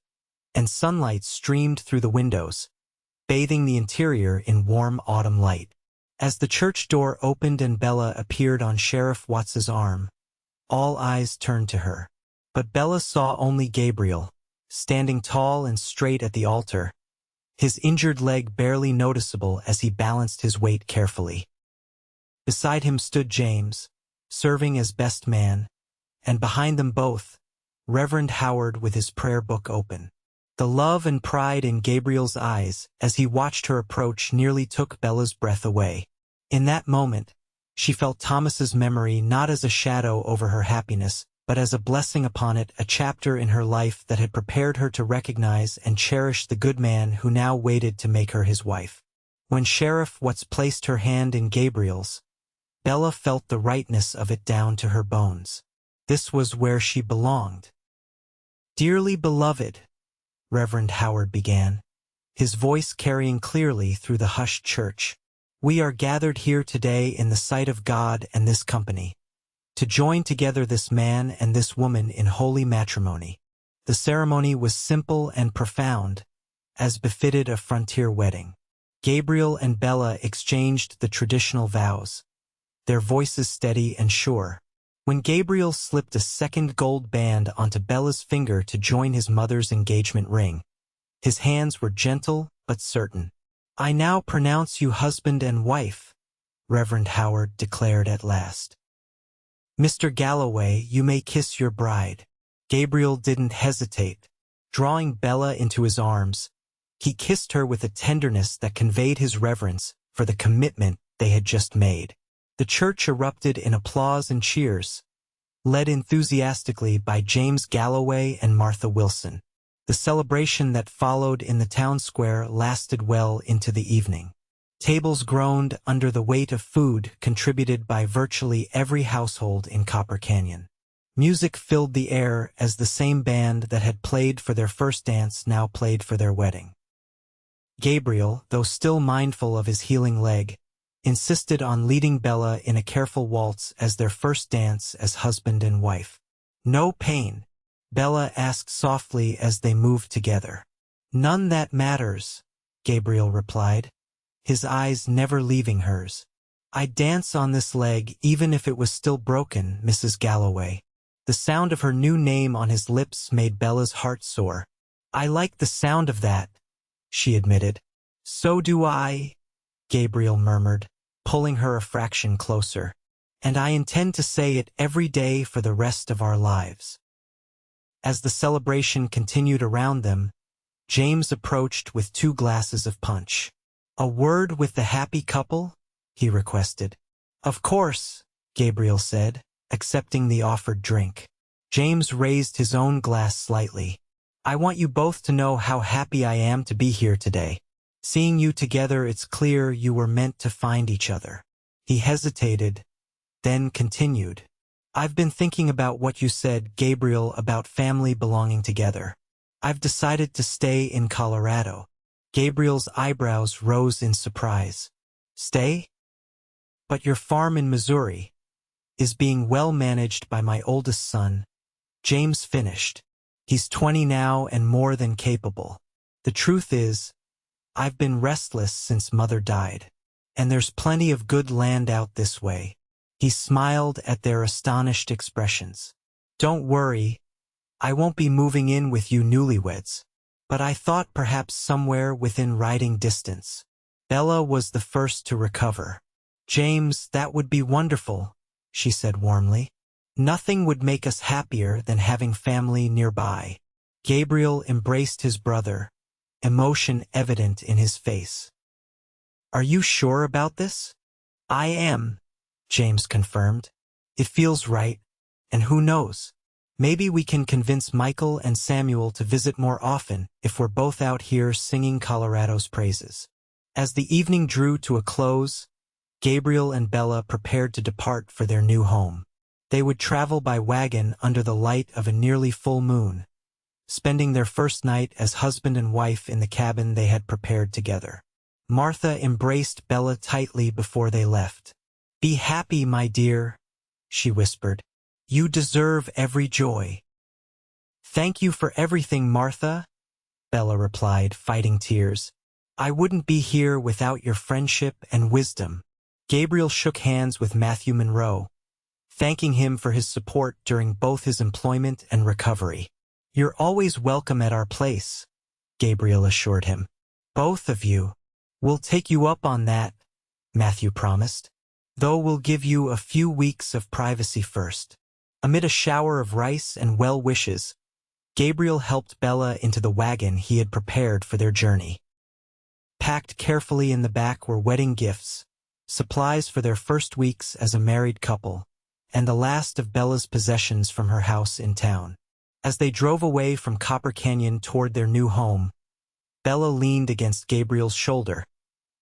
and sunlight streamed through the windows, bathing the interior in warm autumn light. As the church door opened and Bella appeared on Sheriff Watts's arm, all eyes turned to her. But Bella saw only Gabriel, standing tall and straight at the altar, his injured leg barely noticeable as he balanced his weight carefully. Beside him stood James, serving as best man, and behind them both, Reverend Howard with his prayer book open. The love and pride in Gabriel's eyes as he watched her approach nearly took Bella's breath away. In that moment, she felt Thomas's memory not as a shadow over her happiness, but as a blessing upon it, a chapter in her life that had prepared her to recognize and cherish the good man who now waited to make her his wife. When Sheriff Watts placed her hand in Gabriel's, Bella felt the rightness of it down to her bones. This was where she belonged. "Dearly beloved," Reverend Howard began, his voice carrying clearly through the hushed church, "we are gathered here today in the sight of God and this company, to join together this man and this woman in holy matrimony. The ceremony was simple and profound, as befitted a frontier wedding. Gabriel and Bella exchanged the traditional vows, their voices steady and sure. When Gabriel slipped a second gold band onto Bella's finger to join his mother's engagement ring, his hands were gentle but certain. "I now pronounce you husband and wife," Reverend Howard declared at last. "Mr. Galloway, you may kiss your bride." Gabriel didn't hesitate. Drawing Bella into his arms, he kissed her with a tenderness that conveyed his reverence for the commitment they had just made. The church erupted in applause and cheers, led enthusiastically by James Galloway and Martha Wilson. The celebration that followed in the town square lasted well into the evening. Tables groaned under the weight of food contributed by virtually every household in Copper Canyon. Music filled the air as the same band that had played for their first dance now played for their wedding. Gabriel, though still mindful of his healing leg, insisted on leading Bella in a careful waltz as their first dance as husband and wife. "No pain?" Bella asked softly as they moved together. "None that matters," Gabriel replied, his eyes never leaving hers. "I'd dance on this leg even if it was still broken, Mrs. Galloway." The sound of her new name on his lips made Bella's heart soar. "I like the sound of that," she admitted. "So do I," Gabriel murmured, pulling her a fraction closer. "And I intend to say it every day for the rest of our lives." As the celebration continued around them, James approached with 2 glasses of punch. "A word with the happy couple?" he requested. "Of course," Gabriel said, accepting the offered drink. James raised his own glass slightly. "I want you both to know how happy I am to be here today. Seeing you together, it's clear you were meant to find each other." He hesitated, then continued. "I've been thinking about what you said, Gabriel, about family belonging together. I've decided to stay in Colorado." Gabriel's eyebrows rose in surprise. "Stay? But your farm in Missouri is being well managed by my oldest son," James finished. "He's 20 now and more than capable. The truth is, I've been restless since Mother died, and there's plenty of good land out this way." He smiled at their astonished expressions. "Don't worry, I won't be moving in with you newlyweds, but I thought perhaps somewhere within riding distance." Bella was the first to recover. "James, that would be wonderful," she said warmly. "Nothing would make us happier than having family nearby." Gabriel embraced his brother, emotion evident in his face. "Are you sure about this?" "I am," James confirmed. "It feels right, and who knows? Maybe we can convince Michael and Samuel to visit more often if we're both out here singing Colorado's praises." As the evening drew to a close, Gabriel and Bella prepared to depart for their new home. They would travel by wagon under the light of a nearly full moon, spending their first night as husband and wife in the cabin they had prepared together. Martha embraced Bella tightly before they left. "Be happy, my dear," she whispered. "You deserve every joy." "Thank you for everything, Martha," Bella replied, fighting tears. "I wouldn't be here without your friendship and wisdom." Gabriel shook hands with Matthew Monroe, thanking him for his support during both his employment and recovery. "You're always welcome at our place," Gabriel assured him. "Both of you. We'll take you up on that," Matthew promised. "Though we'll give you a few weeks of privacy first." Amid a shower of rice and well wishes, Gabriel helped Bella into the wagon he had prepared for their journey. Packed carefully in the back were wedding gifts, supplies for their first weeks as a married couple, and the last of Bella's possessions from her house in town. As they drove away from Copper Canyon toward their new home, Bella leaned against Gabriel's shoulder,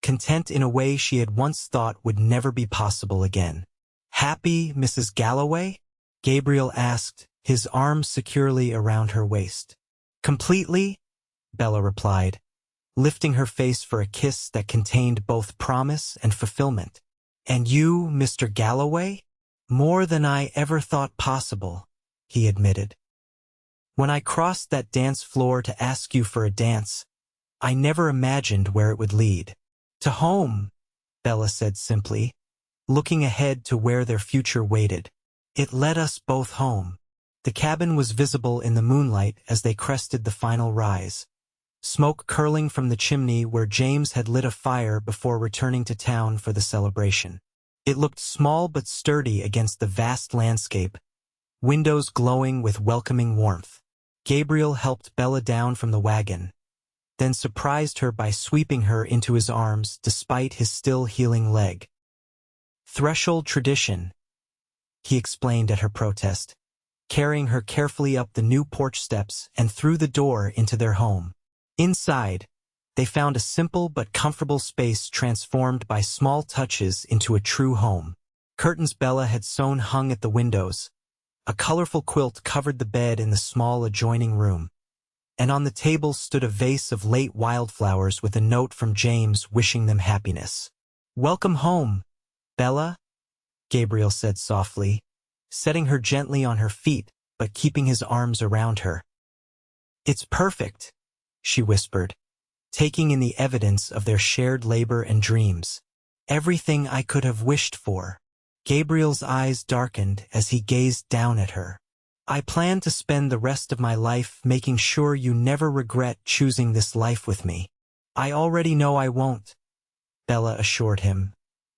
content in a way she had once thought would never be possible again. "Happy, Mrs. Galloway?" Gabriel asked, his arms securely around her waist. "Completely," Bella replied, lifting her face for a kiss that contained both promise and fulfillment. "And you, Mr. Galloway?" More than I ever thought possible, he admitted. When I crossed that dance floor to ask you for a dance, I never imagined where it would lead. To home, Bella said simply, looking ahead to where their future waited. It led us both home. The cabin was visible in the moonlight as they crested the final rise. Smoke curling from the chimney where James had lit a fire before returning to town for the celebration. It looked small but sturdy against the vast landscape, windows glowing with welcoming warmth. Gabriel helped Bella down from the wagon, then surprised her by sweeping her into his arms despite his still healing leg. Threshold tradition, he explained at her protest, carrying her carefully up the new porch steps and through the door into their home. Inside, they found a simple but comfortable space transformed by small touches into a true home. Curtains Bella had sewn hung at the windows. A colorful quilt covered the bed in the small adjoining room. And on the table stood a vase of late wildflowers with a note from James wishing them happiness. "Welcome home, Bella," Gabriel said softly, setting her gently on her feet but keeping his arms around her. "It's perfect," she whispered, taking in the evidence of their shared labor and dreams. "Everything I could have wished for." Gabriel's eyes darkened as he gazed down at her. "I plan to spend the rest of my life making sure you never regret choosing this life with me." "I already know I won't," Bella assured him,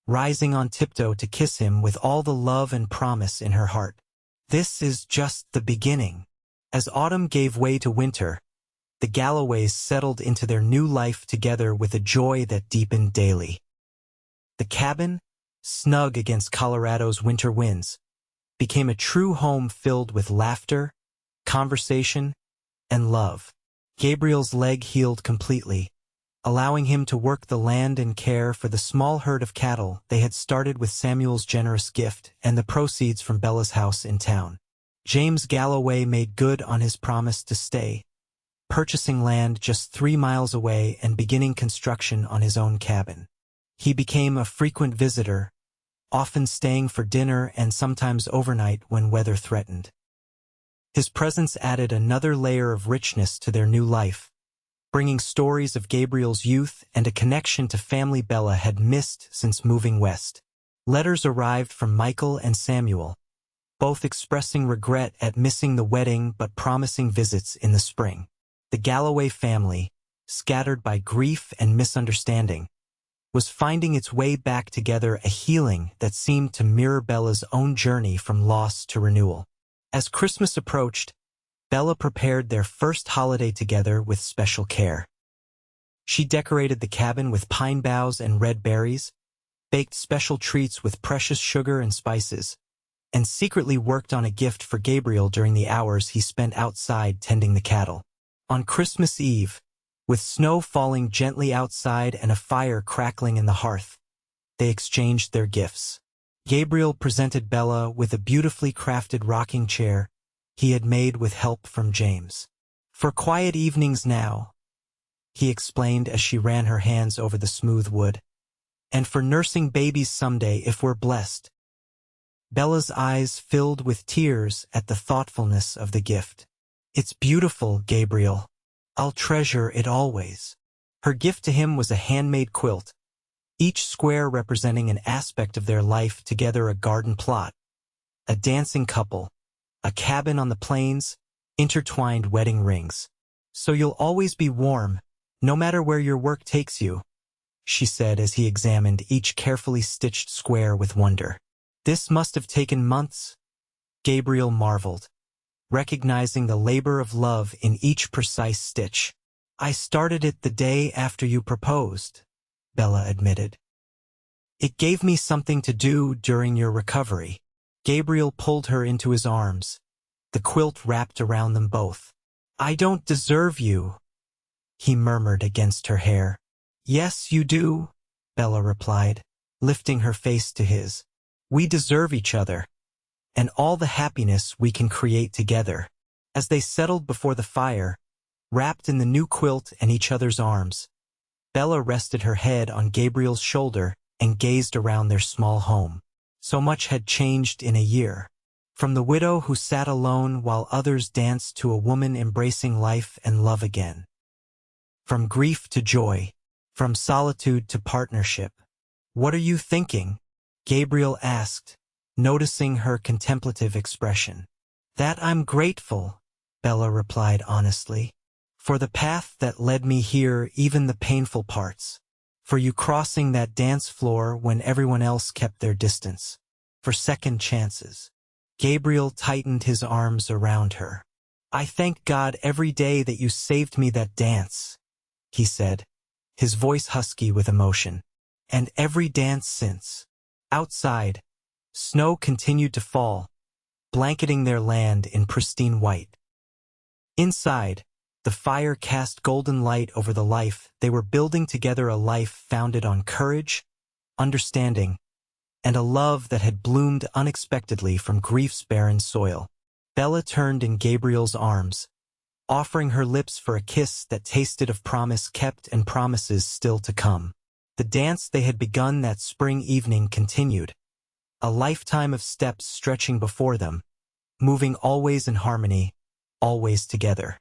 rising on tiptoe to kiss him with all the love and promise in her heart. "This is just the beginning." As autumn gave way to winter, the Galloways settled into their new life together with a joy that deepened daily. The cabin, snug against Colorado's winter winds, became a true home filled with laughter, conversation, and love. Gabriel's leg healed completely, allowing him to work the land and care for the small herd of cattle they had started with Samuel's generous gift and the proceeds from Bella's house in town. James Galloway made good on his promise to stay, purchasing land just 3 miles away and beginning construction on his own cabin. He became a frequent visitor, often staying for dinner and sometimes overnight when weather threatened. His presence added another layer of richness to their new life, bringing stories of Gabriel's youth and a connection to family Bella had missed since moving west. Letters arrived from Michael and Samuel, both expressing regret at missing the wedding but promising visits in the spring. The Galloway family, scattered by grief and misunderstanding, was finding its way back together, a healing that seemed to mirror Bella's own journey from loss to renewal. As Christmas approached, Bella prepared their first holiday together with special care. She decorated the cabin with pine boughs and red berries, baked special treats with precious sugar and spices, and secretly worked on a gift for Gabriel during the hours he spent outside tending the cattle. On Christmas Eve, with snow falling gently outside and a fire crackling in the hearth, they exchanged their gifts. Gabriel presented Bella with a beautifully crafted rocking chair he had made with help from James. "For quiet evenings now," he explained as she ran her hands over the smooth wood, "and for nursing babies someday if we're blessed." Bella's eyes filled with tears at the thoughtfulness of the gift. "It's beautiful, Gabriel. I'll treasure it always." Her gift to him was a handmade quilt, each square representing an aspect of their life together: a garden plot, a dancing couple, a cabin on the plains, intertwined wedding rings. "So you'll always be warm, no matter where your work takes you," she said as he examined each carefully stitched square with wonder. "This must have taken months," Gabriel marveled, recognizing the labor of love in each precise stitch. "I started it the day after you proposed," Bella admitted. "It gave me something to do during your recovery." Gabriel pulled her into his arms, the quilt wrapped around them both. "I don't deserve you," he murmured against her hair. "Yes, you do," Bella replied, lifting her face to his. "We deserve each other, and all the happiness we can create together." As they settled before the fire, wrapped in the new quilt and each other's arms, Bella rested her head on Gabriel's shoulder and gazed around their small home. So much had changed in a year. From the widow who sat alone while others danced to a woman embracing life and love again. From grief to joy. From solitude to partnership. "What are you thinking?" Gabriel asked, noticing her contemplative expression. "That I'm grateful," Bella replied honestly. "For the path that led me here, even the painful parts. For you crossing that dance floor when everyone else kept their distance. For second chances." Gabriel tightened his arms around her. "I thank God every day that you saved me that dance," he said, his voice husky with emotion. "And every dance since." Outside, snow continued to fall, blanketing their land in pristine white. Inside, the fire cast golden light over the life they were building together, a life founded on courage, understanding, and a love that had bloomed unexpectedly from grief's barren soil. Bella turned in Gabriel's arms, offering her lips for a kiss that tasted of promise kept and promises still to come. The dance they had begun that spring evening continued, a lifetime of steps stretching before them, moving always in harmony, always together.